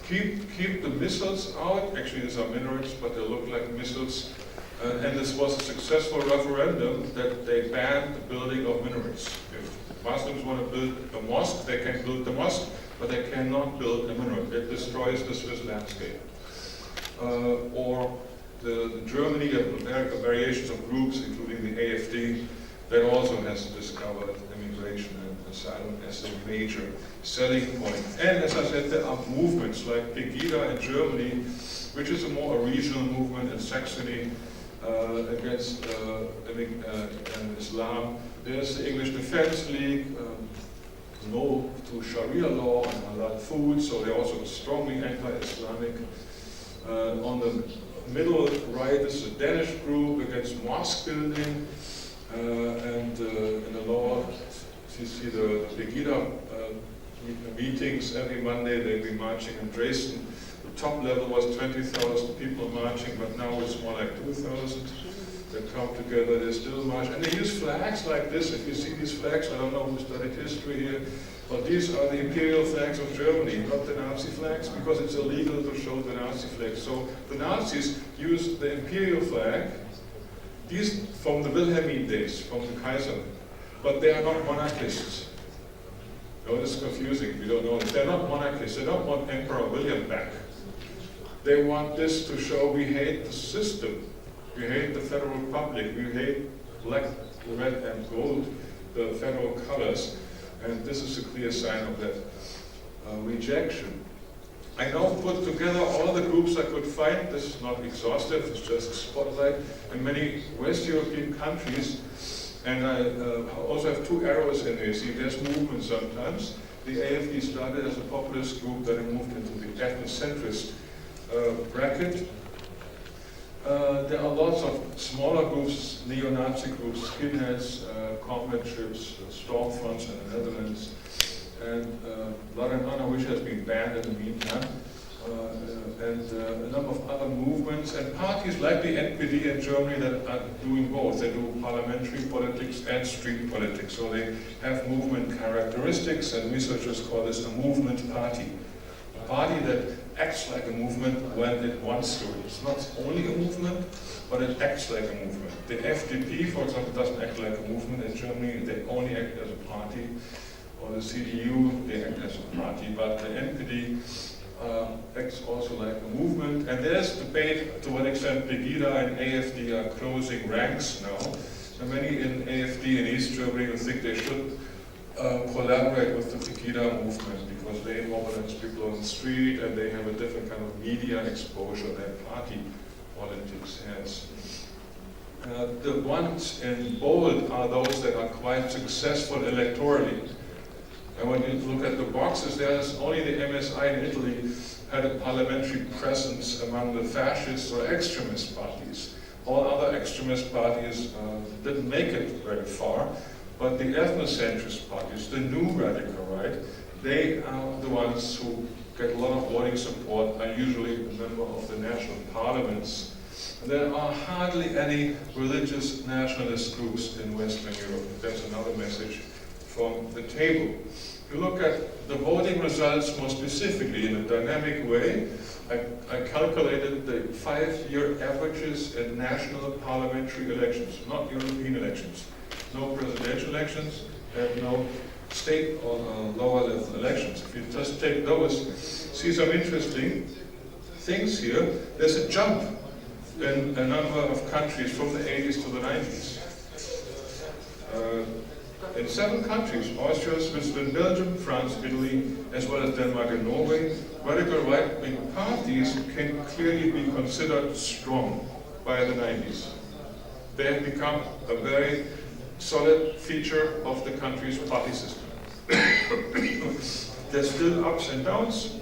A: Keep the missiles out. Actually, these are minarets, but they look like missiles. And this was a successful referendum that they banned the building of minarets. If Muslims want to build a mosque, they can build the mosque, but they cannot build a minaret. It destroys the Swiss landscape. Or the Germany, variations of groups, including the AfD, that also has discovered immigration and asylum as a major selling point. And as I said, there are movements like Pegida in Germany, which is a more regional movement in Saxony against Islam. There's the English Defense League, no to Sharia law and halal food, so they're also strongly anti-Islamic. On the middle right is a Danish group against mosque building, and in the lower you see the Pegida meetings every Monday. They'll be marching in Dresden. The top level was 20,000 people marching, but now it's more like 2,000. They come together, they still march, and they use flags like this. If you see these flags, I don't know who studied history here, but these are the imperial flags of Germany, not the Nazi flags, because it's illegal to show the Nazi flags. So the Nazis used the imperial flag, these from the Wilhelmine days, from the Kaiser, but they are not monarchists. No, this is confusing, we don't know this. They're not monarchists, they don't want Emperor William back. They want this to show we hate the system. We hate the Federal Republic. We hate black, red, and gold, the federal colors, and this is a clear sign of that rejection. I now put together all the groups I could find. This is not exhaustive, it's just a spotlight in many West European countries. And I also have two arrows in there. You see, there's movement sometimes. The AfD started as a populist group, then moved into the ethnocentrist bracket. There are lots of smaller groups, neo-Nazi groups, skinheads, combat ships, storm fronts in the Netherlands, and Laranana, which has been banned in the meantime, and a number of other movements and parties like the NPD in Germany that are doing both. They do parliamentary politics and street politics, so they have movement characteristics, and researchers call this a movement party. A party that acts like a movement when it wants to. It's not only a movement, but it acts like a movement. The FDP, for example, doesn't act like a movement in Germany, they only act as a party. Or the CDU, they act as a party, but the NPD acts also like a movement. And there's debate to what extent Pegida and AfD are closing ranks now. So many in AfD in East Germany who think they should collaborate with the Pegida movement because they mobilize people on the street and they have a different kind of media exposure than party politics has. The ones in bold are those that are quite successful electorally. And when you look at the boxes, there's only the MSI in Italy had a parliamentary presence among the fascist or extremist parties. All other extremist parties didn't make it very far, but the ethnocentrist parties, the new radical right, they are the ones who get a lot of voting support, are usually a member of the national parliaments. There are hardly any religious nationalist groups in Western Europe. That's another message from the table. If you look at the voting results more specifically in a dynamic way, I calculated the 5-year averages in national parliamentary elections, not European elections. No presidential elections and no state or lower level elections. If you just take those, see some interesting things here. There's a jump in a number of countries from the 80s to the 90s. In 7 countries, Austria, Switzerland, Belgium, France, Italy, as well as Denmark and Norway, radical right-wing parties can clearly be considered strong by the 90s. They have become a very solid feature of the country's party system. There's still ups and downs,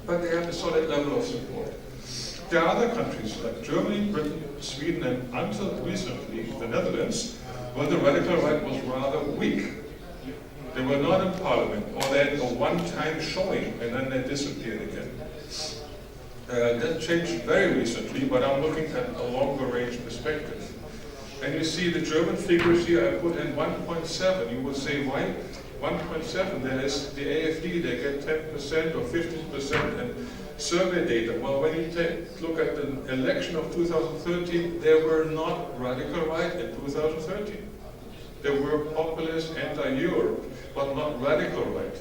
A: but they have a solid level of support. There are other countries like Germany, Britain, Sweden, and until recently, the Netherlands, where the radical right was rather weak. They were not in parliament, or they had a one-time showing, and then they disappeared again. That changed very recently, but I'm looking at a longer range perspective. And you see the German figures here, I put in 1.7. You will say, why 1.7? There is the AfD, they get 10% or 15% in survey data. Well, when you look at the election of 2013, they were not radical right in 2013. They were populist, anti-Europe, but not radical right.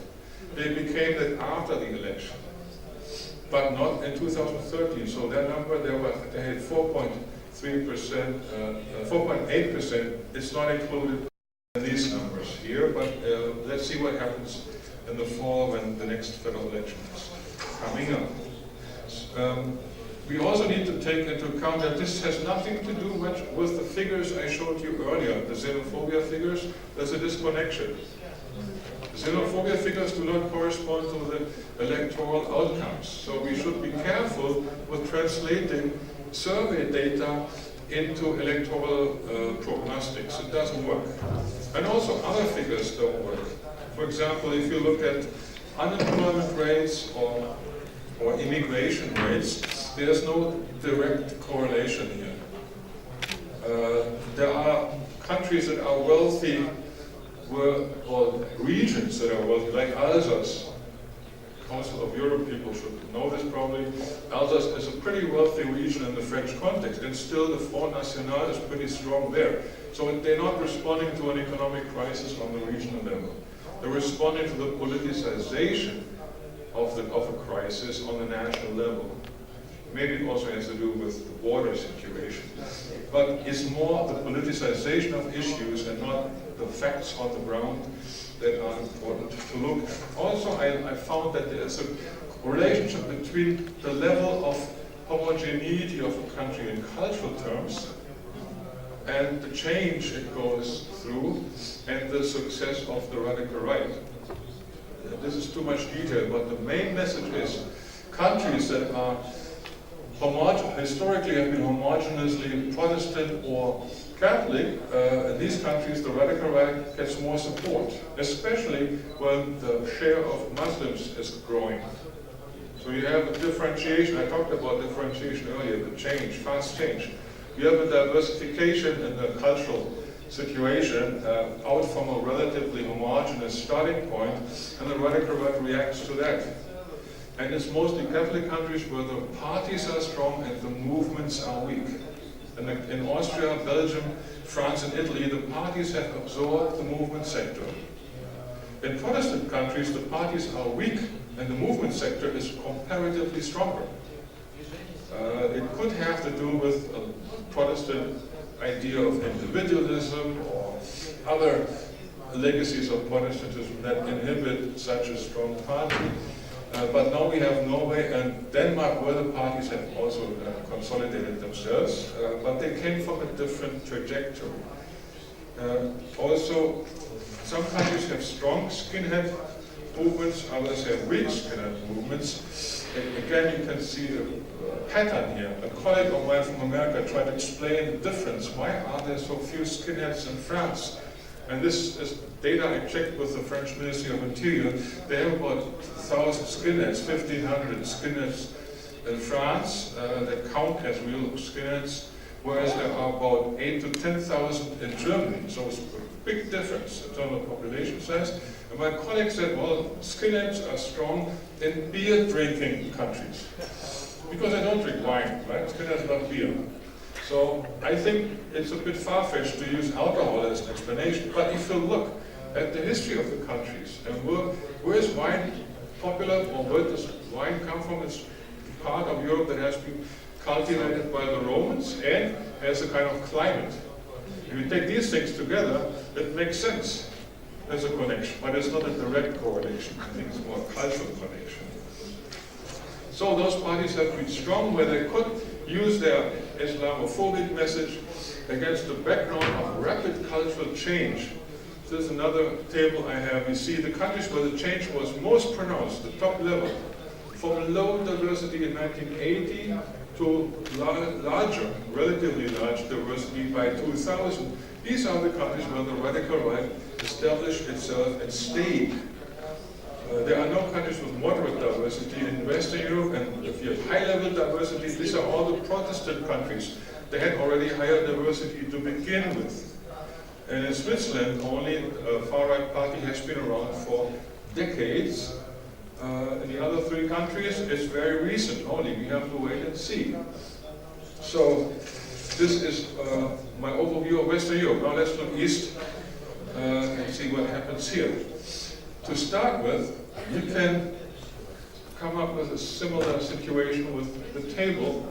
A: They became that after the election, but not in 2013. So that number, they had 4.3%, 4.8%. It's not included in these numbers here, but let's see what happens in the fall when the next federal election is coming up. We also need to take into account that this has nothing to do much with the figures I showed you earlier, the xenophobia figures. There's a disconnection. The xenophobia figures do not correspond to the electoral outcomes. So we should be careful with translating survey data into electoral prognostics. It doesn't work. And also other figures don't work. For example, if you look at unemployment rates or immigration rates, there's no direct correlation here. There are countries that are wealthy, or regions that are wealthy, like Alsace. Council of Europe people should know this probably. Alsace is a pretty wealthy region in the French context, and still the Front National is pretty strong there. So they're not responding to an economic crisis on the regional level. They're responding to the politicization of a crisis on the national level. Maybe it also has to do with the border situation. But it's more the politicization of issues and not the facts on the ground that are important to look at. Also, I found that there is a relationship between the level of homogeneity of a country in cultural terms and the change it goes through and the success of the radical right. This is too much detail, but the main message is countries that are historically have been homogeneously Protestant or Catholic, in these countries the radical right gets more support, especially when the share of Muslims is growing. So you have a differentiation. I talked about differentiation earlier, the change, fast change. You have a diversification in the cultural situation out from a relatively homogeneous starting point, and the radical right reacts to that. And it's mostly Catholic countries where the parties are strong and the movements are weak. And in Austria, Belgium, France and Italy, the parties have absorbed the movement sector. In Protestant countries, the parties are weak and the movement sector is comparatively stronger. It could have to do with a Protestant idea of individualism or other legacies of Protestantism that inhibit such a strong party. But now we have Norway and Denmark where the parties have also consolidated themselves, but they came from a different trajectory. Also, some countries have strong skinhead movements, others have weak skinhead movements. And again, you can see a pattern here. A colleague of mine from America tried to explain the difference. Why are there so few skinheads in France? And this is data I checked with the French Ministry of Interior. They have about 1,000 skinheads, 1,500 skinheads in France that count as real skinheads, whereas there are about 8,000 to 10,000 in Germany. So it's a big difference in terms of population size. And my colleague said, well, skinheads are strong in beer-drinking countries. Because they don't drink wine, right? Skinheads love beer. So I think it's a bit far-fetched to use alcohol as an explanation. But if you look at the history of the countries, and where is wine popular, or where does wine come from? It's part of Europe that has been cultivated by the Romans and has a kind of climate. If you take these things together, it makes sense. There's a connection, but it's not a direct correlation. I think it's more a cultural connection. So those parties have been strong where they could use their Islamophobic message against the background of rapid cultural change. This is another table I have. You see the countries where the change was most pronounced, the top level, from low diversity in 1980 to larger, relatively large diversity by 2000. These are the countries where the radical right established itself and stayed. There are no countries with moderate diversity in Western Europe, and if you have high-level diversity, these are all the Protestant countries. They had already higher diversity to begin with. And in Switzerland, only a far-right party has been around for decades. In the other three countries, it's very recent only. We have to wait and see. So this is my overview of Western Europe. Now let's look east and see what happens here. To start with, you can come up with a similar situation with the table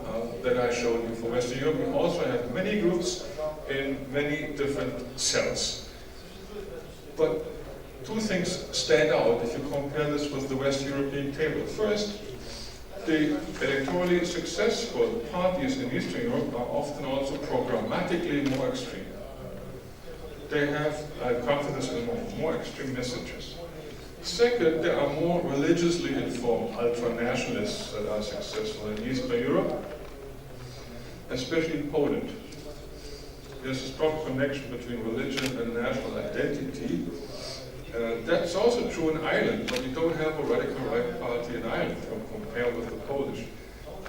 A: that I showed you for Western Europe. We also have many groups in many different cells. But two things stand out if you compare this with the West European table. First, the electorally successful parties in Eastern Europe are often also programmatically more extreme. They have confidence in more extreme messages. Second, there are more religiously informed ultranationalists that are successful in Eastern Europe, especially in Poland. There's a strong connection between religion and national identity. That's also true in Ireland, but we don't have a radical right party in Ireland compared with the Polish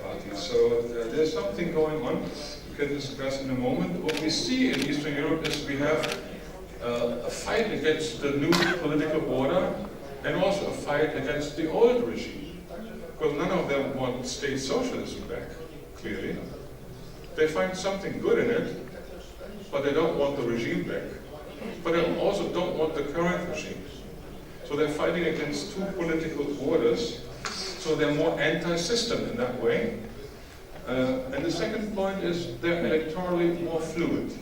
A: party. So there's something going on we can discuss in a moment. What we see in Eastern Europe is we have a fight against the new political order and also a fight against the old regime. Because none of them want state socialism back, clearly. They find something good in it, but they don't want the regime back. But they also don't want the current regime. So they're fighting against two political orders, so they're more anti-system in that way. And the second point is they're electorally more fluid.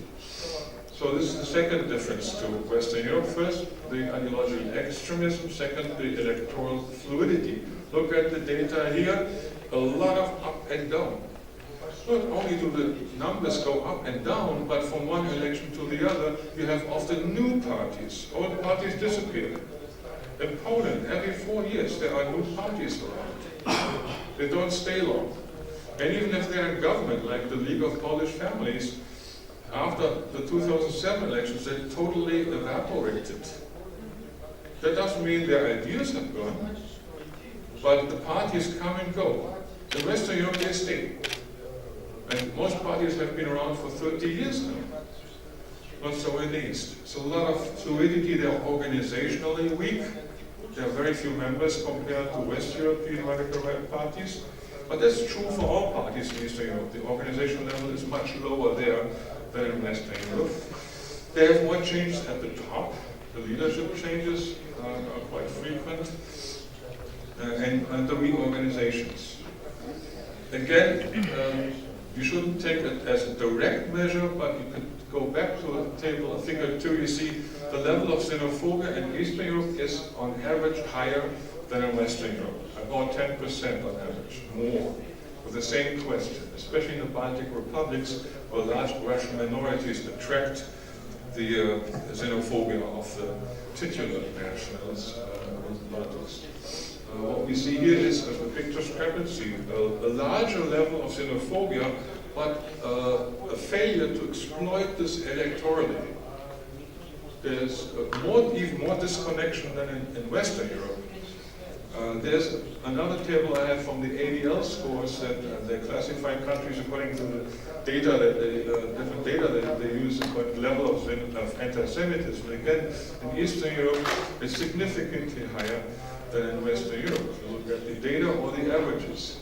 A: So this is the second difference to Western Europe. First, the ideological extremism. Second, the electoral fluidity. Look at the data here, a lot of up and down. Not only do the numbers go up and down, but from one election to the other, you have often new parties. Old parties disappear. In Poland, every 4 years, there are new parties around. They don't stay long. And even if they're in government, like the League of Polish Families, after the 2007 elections, they totally evaporated. That doesn't mean their ideas have gone, but the parties come and go. In Western Europe, they stay. And most parties have been around for 30 years now. Not so in the East. So a lot of fluidity, they're organizationally weak, There are very few members compared to West European radical right parties, but that's true for all parties in Eastern Europe. The organization level is much lower there than in Western Europe. They have more changes at the top. The leadership changes are quite frequent, and the reorganizations. Again, you shouldn't take it as a direct measure, but you could go back to the table of figure 2. You see the level of xenophobia in Eastern Europe is on average higher than in Western Europe, about 10% on average, more, with the same question, especially in the Baltic republics, where large Russian minorities attract the xenophobia of the titular nationals. What we see here is a big discrepancy, a larger level of xenophobia, but a failure to exploit this electorally. There's even more disconnection than in Western Europe. There's another table I have from the ADL scores that they classify countries according to the data that different data that they use about the level of anti-Semitism. Again, in Eastern Europe, it's significantly higher than in Western Europe. If you look at the data or the averages.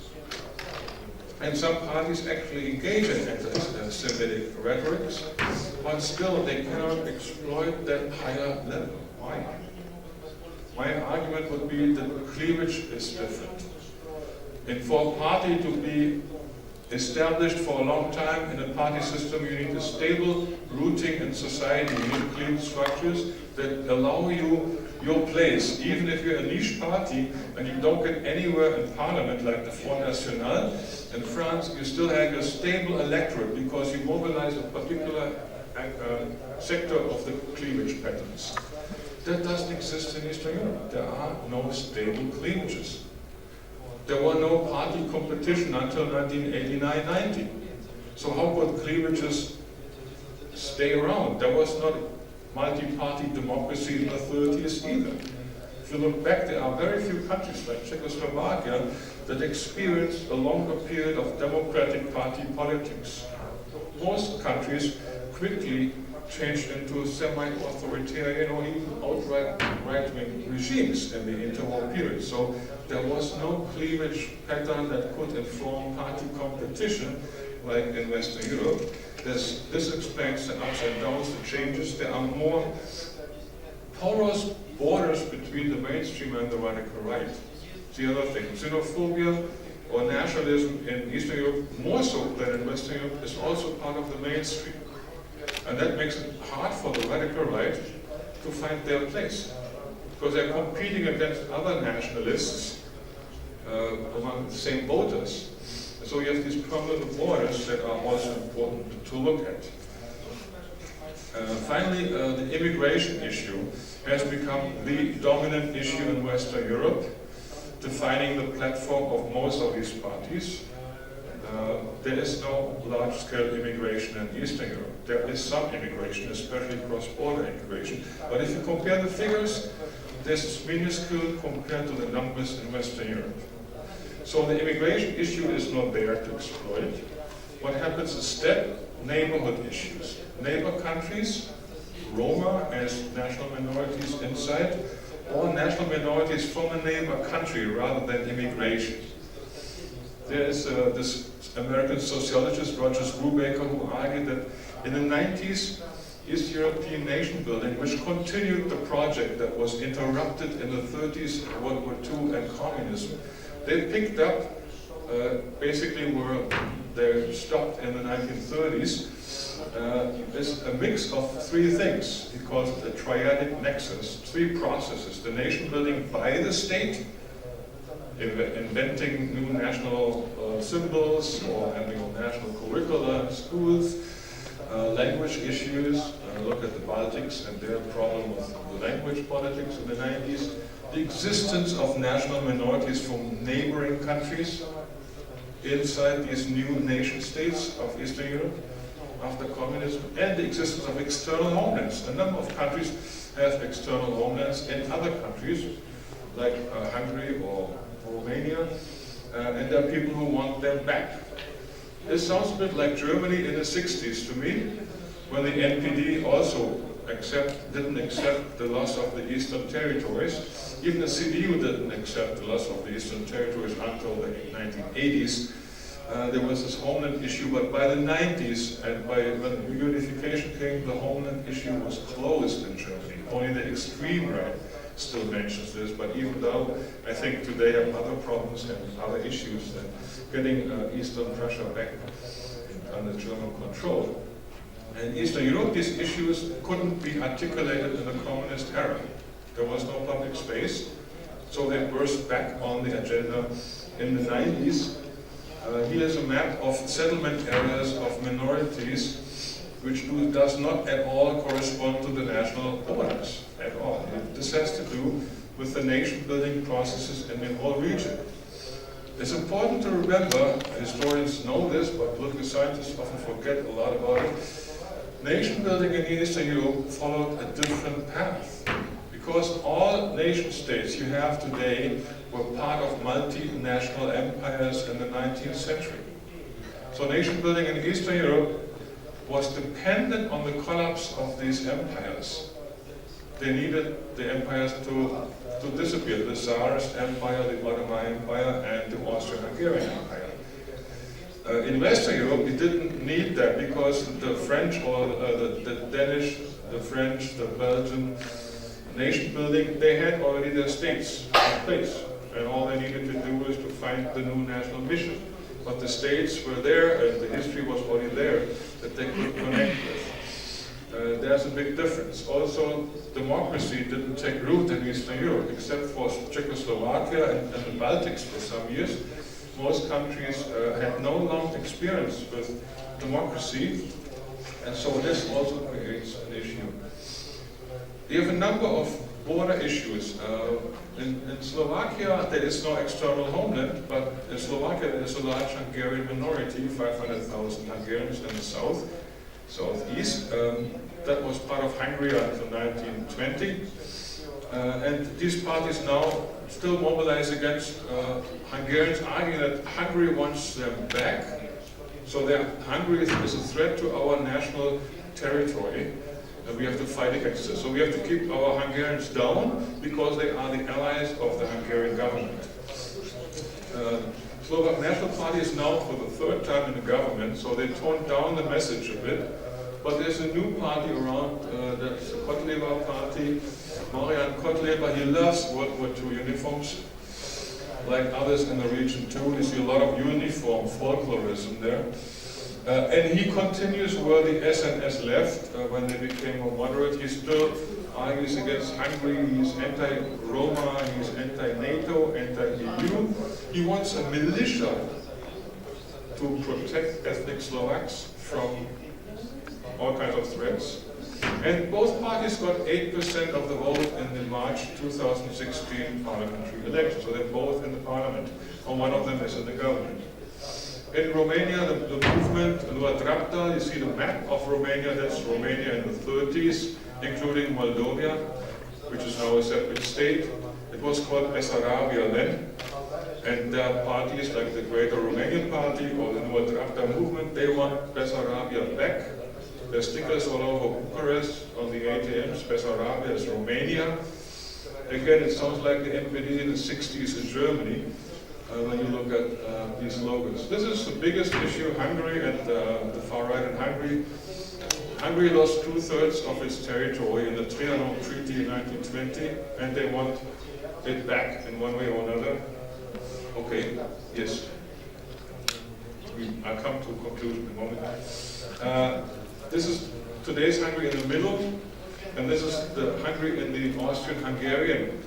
A: And some parties actually engage in anti-Semitic rhetorics, but still they cannot exploit that higher level. Why? My argument would be that cleavage is different. And for a party to be established for a long time in a party system, you need a stable rooting in society. You need clean structures that allow you your place, even if you're a niche party and you don't get anywhere in parliament like the Front National. In France, you still have a stable electorate because you mobilize a particular sector of the cleavage patterns. That doesn't exist in Eastern Europe. There are no stable cleavages. There were no party competition until 1989-90. So how could cleavages stay around? There was not multi-party democracy in the 30s either. If you look back, there are very few countries like Czechoslovakia that experienced a longer period of democratic party politics. Most countries quickly changed into semi-authoritarian or even outright right-wing regimes in the interwar period. So there was no cleavage pattern that could inform party competition like in Western Europe. This explains the ups and downs, the changes. There are more porous borders between the mainstream and the radical right. The other thing, xenophobia or nationalism in Eastern Europe, more so than in Western Europe, is also part of the mainstream. And that makes it hard for the radical right to find their place, because they're competing against other nationalists among the same voters. So you have these permanent borders that are also important to look at. Finally, the immigration issue has become the dominant issue in Western Europe, defining the platform of most of these parties. There is no large-scale immigration in Eastern Europe. There is some immigration, especially cross-border immigration. But if you compare the figures, this is minuscule compared to the numbers in Western Europe. So the immigration issue is not there to exploit. What happens instead? Neighborhood issues. Neighbor countries, Roma as national minorities inside, or national minorities from a neighbor country rather than immigration. There is this American sociologist, Roger Brubaker, who argued that in the 90s, East European nation building, which continued the project that was interrupted in the 30s, World War II and communism, they picked up basically where they stopped in the 1930s, is a mix of three things. He calls it a triadic nexus, three processes: the nation building by the state, inventing new national symbols or having a national curricula in schools, language issues, look at the Baltics and their problem with the language politics in the 90s, the existence of national minorities from neighboring countries inside these new nation states of Eastern Europe after communism, and the existence of external homelands. A number of countries have external homelands in other countries, like Hungary or Romania, and there are people who want them back. This sounds a bit like Germany in the 60s to me, when the NPD also didn't accept the loss of the Eastern Territories. Even the CDU didn't accept the loss of the Eastern Territories until the 1980s. There was this homeland issue, but by the 90s, and when unification came, the homeland issue was closed in Germany. Only the extreme right still mentions this, but even though I think today have other problems and other issues than getting Eastern Prussia back under German control. In Eastern Europe, these issues couldn't be articulated in the communist era. There was no public space, so they burst back on the agenda in the 90s. Here's a map of settlement areas of minorities, which does not at all correspond to the national borders, at all. This has to do with the nation-building processes in the whole region. It's important to remember, historians know this, but political scientists often forget a lot about it. Nation building in Eastern Europe followed a different path, because all nation states you have today were part of multinational empires in the 19th century. So nation building in Eastern Europe was dependent on the collapse of these empires. They needed the empires to disappear, the Tsarist Empire, the Ottoman Empire, and the Austro-Hungarian Empire. In Western Europe, we didn't need that because the French or the Danish, the French, the Belgian nation building, they had already their states in place. And all they needed to do was to find the new national mission. But the states were there and the history was already there that they could connect with. There's a big difference. Also, democracy didn't take root in Eastern Europe, except for Czechoslovakia and the Baltics for some years. Most countries had no long experience with democracy, and so this also creates an issue. We have a number of border issues. In Slovakia, there is no external homeland, but in Slovakia there is a large Hungarian minority, 500,000 Hungarians in the southeast. That was part of Hungary until 1920. And these parties now still mobilize against Hungarians, arguing that Hungary wants them back. So Hungary is a threat to our national territory, and we have to fight against it. So we have to keep our Hungarians down because they are the allies of the Hungarian government. Slovak National Party is now for the third time in the government, so they toned down the message a bit. But there's a new party around, that's the Kotleba party. Marian Kotleba, he loves World War II uniforms, like others in the region too. You see a lot of uniform folklorism there. And he continues where the SNS left when they became more moderate. He still argues against Hungary, he's anti-Roma, he's anti-NATO, anti-EU. He wants a militia to protect ethnic Slovaks from all kinds of threats. And both parties got 8% of the vote in the March 2016 parliamentary election. So they're both in the parliament, and one of them is in the government. In Romania, the movement, Noua Dreapta, you see the map of Romania, that's Romania in the 30s, including Moldova, which is now a separate state. It was called Bessarabia then. And there are parties like the Greater Romanian Party or the Noua Dreapta movement, they want Bessarabia back. There's stickers all over Bucharest on the ATMs, Bessarabia is Romania. Again, it sounds like the NPD in the 60s in Germany. When you look at these logos. This is the biggest issue, Hungary and the far right in Hungary. Hungary lost 2/3 of its territory in the Trianon Treaty in 1920, and they want it back in one way or another. Okay, yes. I'll come to a conclusion in a moment. This is today's Hungary in the middle, and this is the Hungary in the Austrian-Hungarian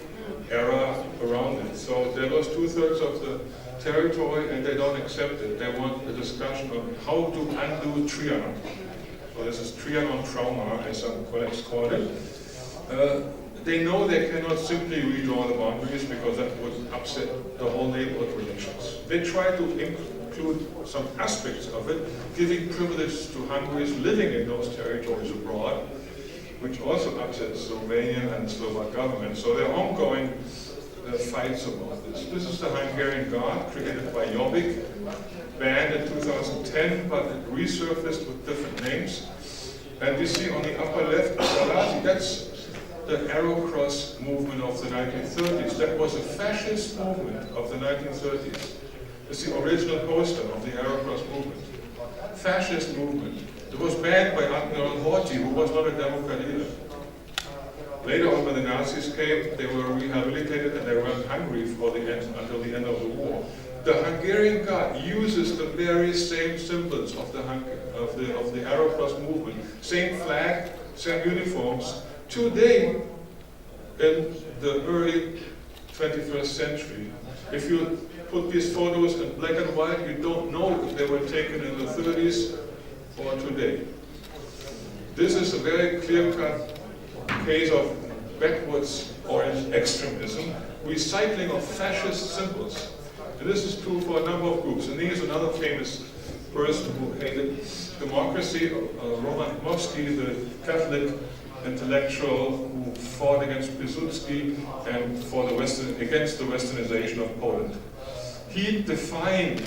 A: era around it. So they lost 2/3 of the territory and they don't accept it. They want a discussion on how to undo Trianon. So this is Trianon trauma, as some colleagues call it. They know they cannot simply redraw the boundaries because that would upset the whole neighborhood relations. They try to include some aspects of it, giving privilege to Hungaries living in those territories abroad, which also upsets the Romanian and Slovak government. So there are ongoing fights about this. This is the Hungarian Guard created by Jobbik, banned in 2010, but it resurfaced with different names. And you see on the upper left, Galati, that's the Arrow Cross movement of the 1930s. That was a fascist movement of the 1930s. It's the original poster of the Arrow Cross movement. Fascist movement. It was banned by Admiral Horthy, who was not a Democrat either. Later on, when the Nazis came, they were rehabilitated and they were in Hungary for the end, until the end of the war. The Hungarian Guard uses the very same symbols of the Arrow Cross movement, same flag, same uniforms, today in the early 21st century. If you put these photos in black and white, you don't know if they were taken in the 30s or today. This is a very clear-cut case of backwards orange extremism, recycling of fascist symbols. And this is true for a number of groups. And here's another famous person who hated democracy, Roman Dmowski, the Catholic intellectual who fought against Piłsudski and against the westernization of Poland. He defined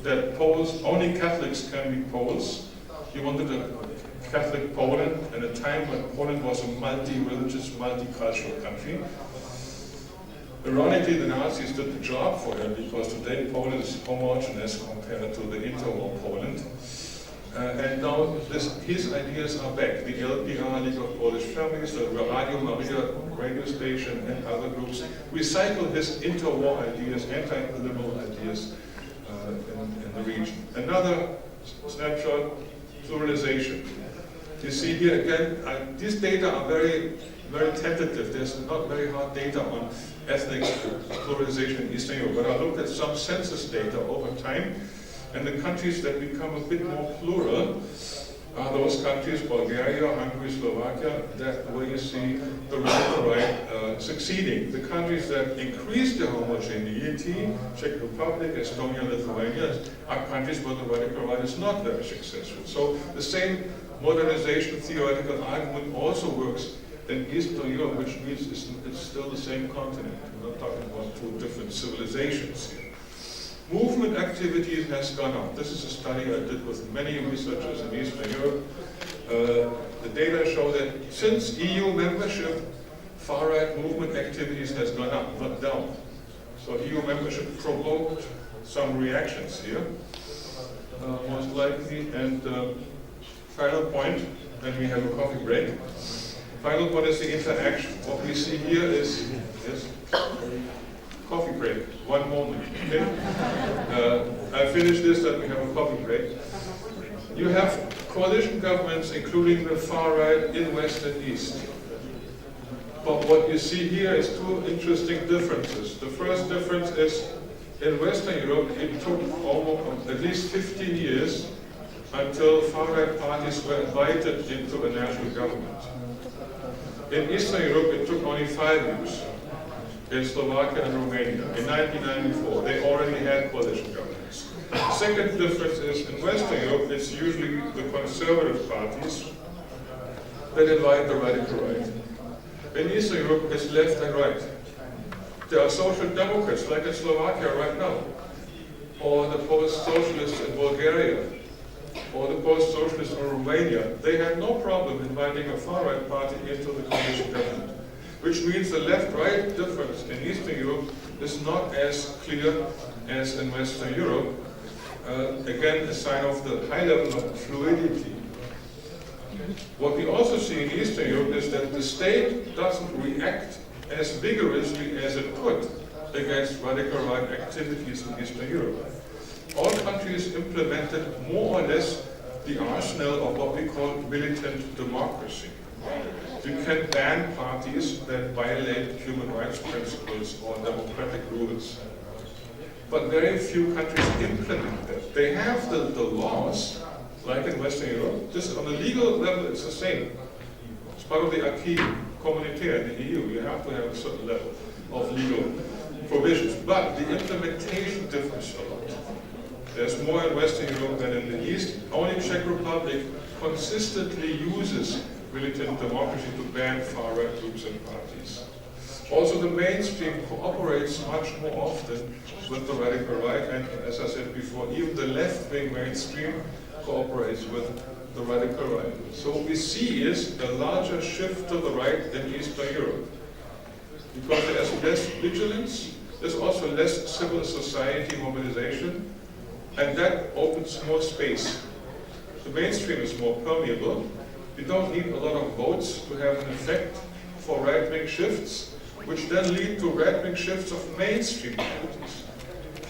A: that Poles, only Catholics can be Poles. He wanted a Catholic Poland at a time when Poland was a multi-religious, multicultural country. Ironically, the Nazis did the job for him because today Poland is homogeneous compared to the interwar Poland. And now his ideas are back. The LPR, League of Polish Families, the Radio Maria radio station, and other groups recycle his interwar ideas, anti-liberal ideas in the region. Another snapshot, pluralization. You see here again, these data are very, very tentative. There's not very hard data on ethnic pluralization in Eastern Europe, but I looked at some census data over time, and the countries that become a bit more plural are those countries, Bulgaria, Hungary, Slovakia, that where you see the radical right succeeding. The countries that increase their homogeneity, Czech Republic, Estonia, Lithuania, are countries where the radical right is not very successful. So the same modernization theoretical argument also works in Eastern Europe, which means it's still the same continent. We're not talking about two different civilizations here. Movement activity has gone up. This is a study I did with many researchers in Eastern Europe. The data show that since EU membership, far-right movement activities has gone up, not down. So EU membership provoked some reactions here, most likely. And final point, then we have a coffee break. Final point is the interaction. What we see here is coffee break, one moment. Okay? I finish this, then we have a coffee break. You have coalition governments, including the far right in West and East. But what you see here is two interesting differences. The first difference is in Western Europe, it took almost at least 15 years until far right parties were invited into a national government. In Eastern Europe, it took only 5 years. In Slovakia and Romania, in 1994, they already had coalition governments. The second difference is in Western Europe, it's usually the conservative parties that invite the radical right. In Eastern Europe, it's left and right. There are social democrats, like in Slovakia right now, or the post-socialists in Bulgaria, or the post-socialists in Romania. They had no problem inviting a far-right party into the coalition government. Which means the left-right difference in Eastern Europe is not as clear as in Western Europe. Again, a sign of the high level of fluidity. What we also see in Eastern Europe is that the state doesn't react as vigorously as it could against radical right activities in Eastern Europe. All countries implemented more or less the arsenal of what we call militant democracy. You can ban parties that violate human rights principles or democratic rules. But very few countries implement that. They have the laws, like in Western Europe. This on the legal level, it's the same. It's part of the acquis communautaire in the EU. You have to have a certain level of legal provisions. But the implementation differs a lot. There's more in Western Europe than in the East. Only Czech Republic consistently uses militant democracy to ban far-right groups and parties. Also, the mainstream cooperates much more often with the radical right, and as I said before, even the left-wing mainstream cooperates with the radical right. So what we see is a larger shift to the right in Eastern Europe. Because there's less vigilance, there's also less civil society mobilization, and that opens more space. The mainstream is more permeable. You don't need a lot of votes to have an effect for right-wing shifts, which then lead to right-wing shifts of mainstream parties.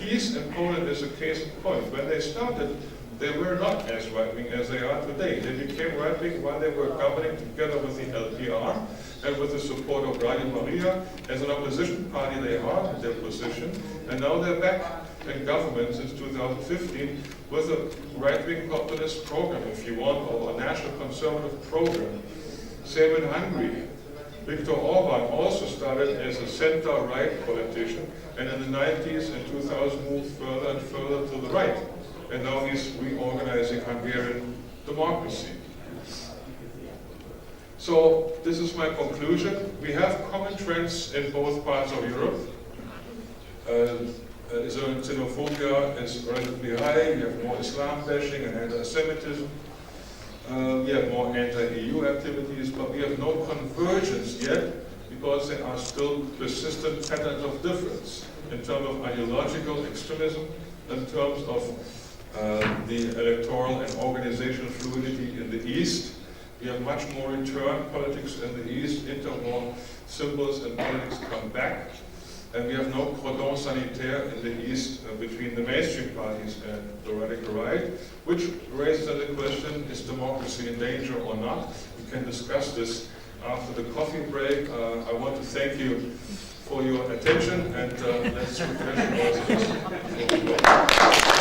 A: Peace in Poland is a case in point. When they started, they were not as right-wing as they are today. They became right-wing while they were governing together with the LPR and with the support of Radio Maria. As an opposition party, they hardened their position, and now they're back in government since 2015 with a right-wing populist program, if you want, or a national conservative program. Same in Hungary. Viktor Orban also started as a center-right politician, and in the 90s and 2000 moved further and further to the right. And now he's reorganizing Hungarian democracy. So this is my conclusion. We have common trends in both parts of Europe. Xenophobia is relatively high. We have more Islam bashing and anti-Semitism. We have more anti-EU activities, but we have no convergence yet because there are still persistent patterns of difference in terms of ideological extremism, in terms of the electoral and organizational fluidity in the East. We have much more return politics in the East, interwar symbols and politics come back. And we have no cordon sanitaire in the East between the mainstream parties and the radical right, which raises the question, is democracy in danger or not? We can discuss this after the coffee break. I want to thank you for your attention, and let's refresh ourselves.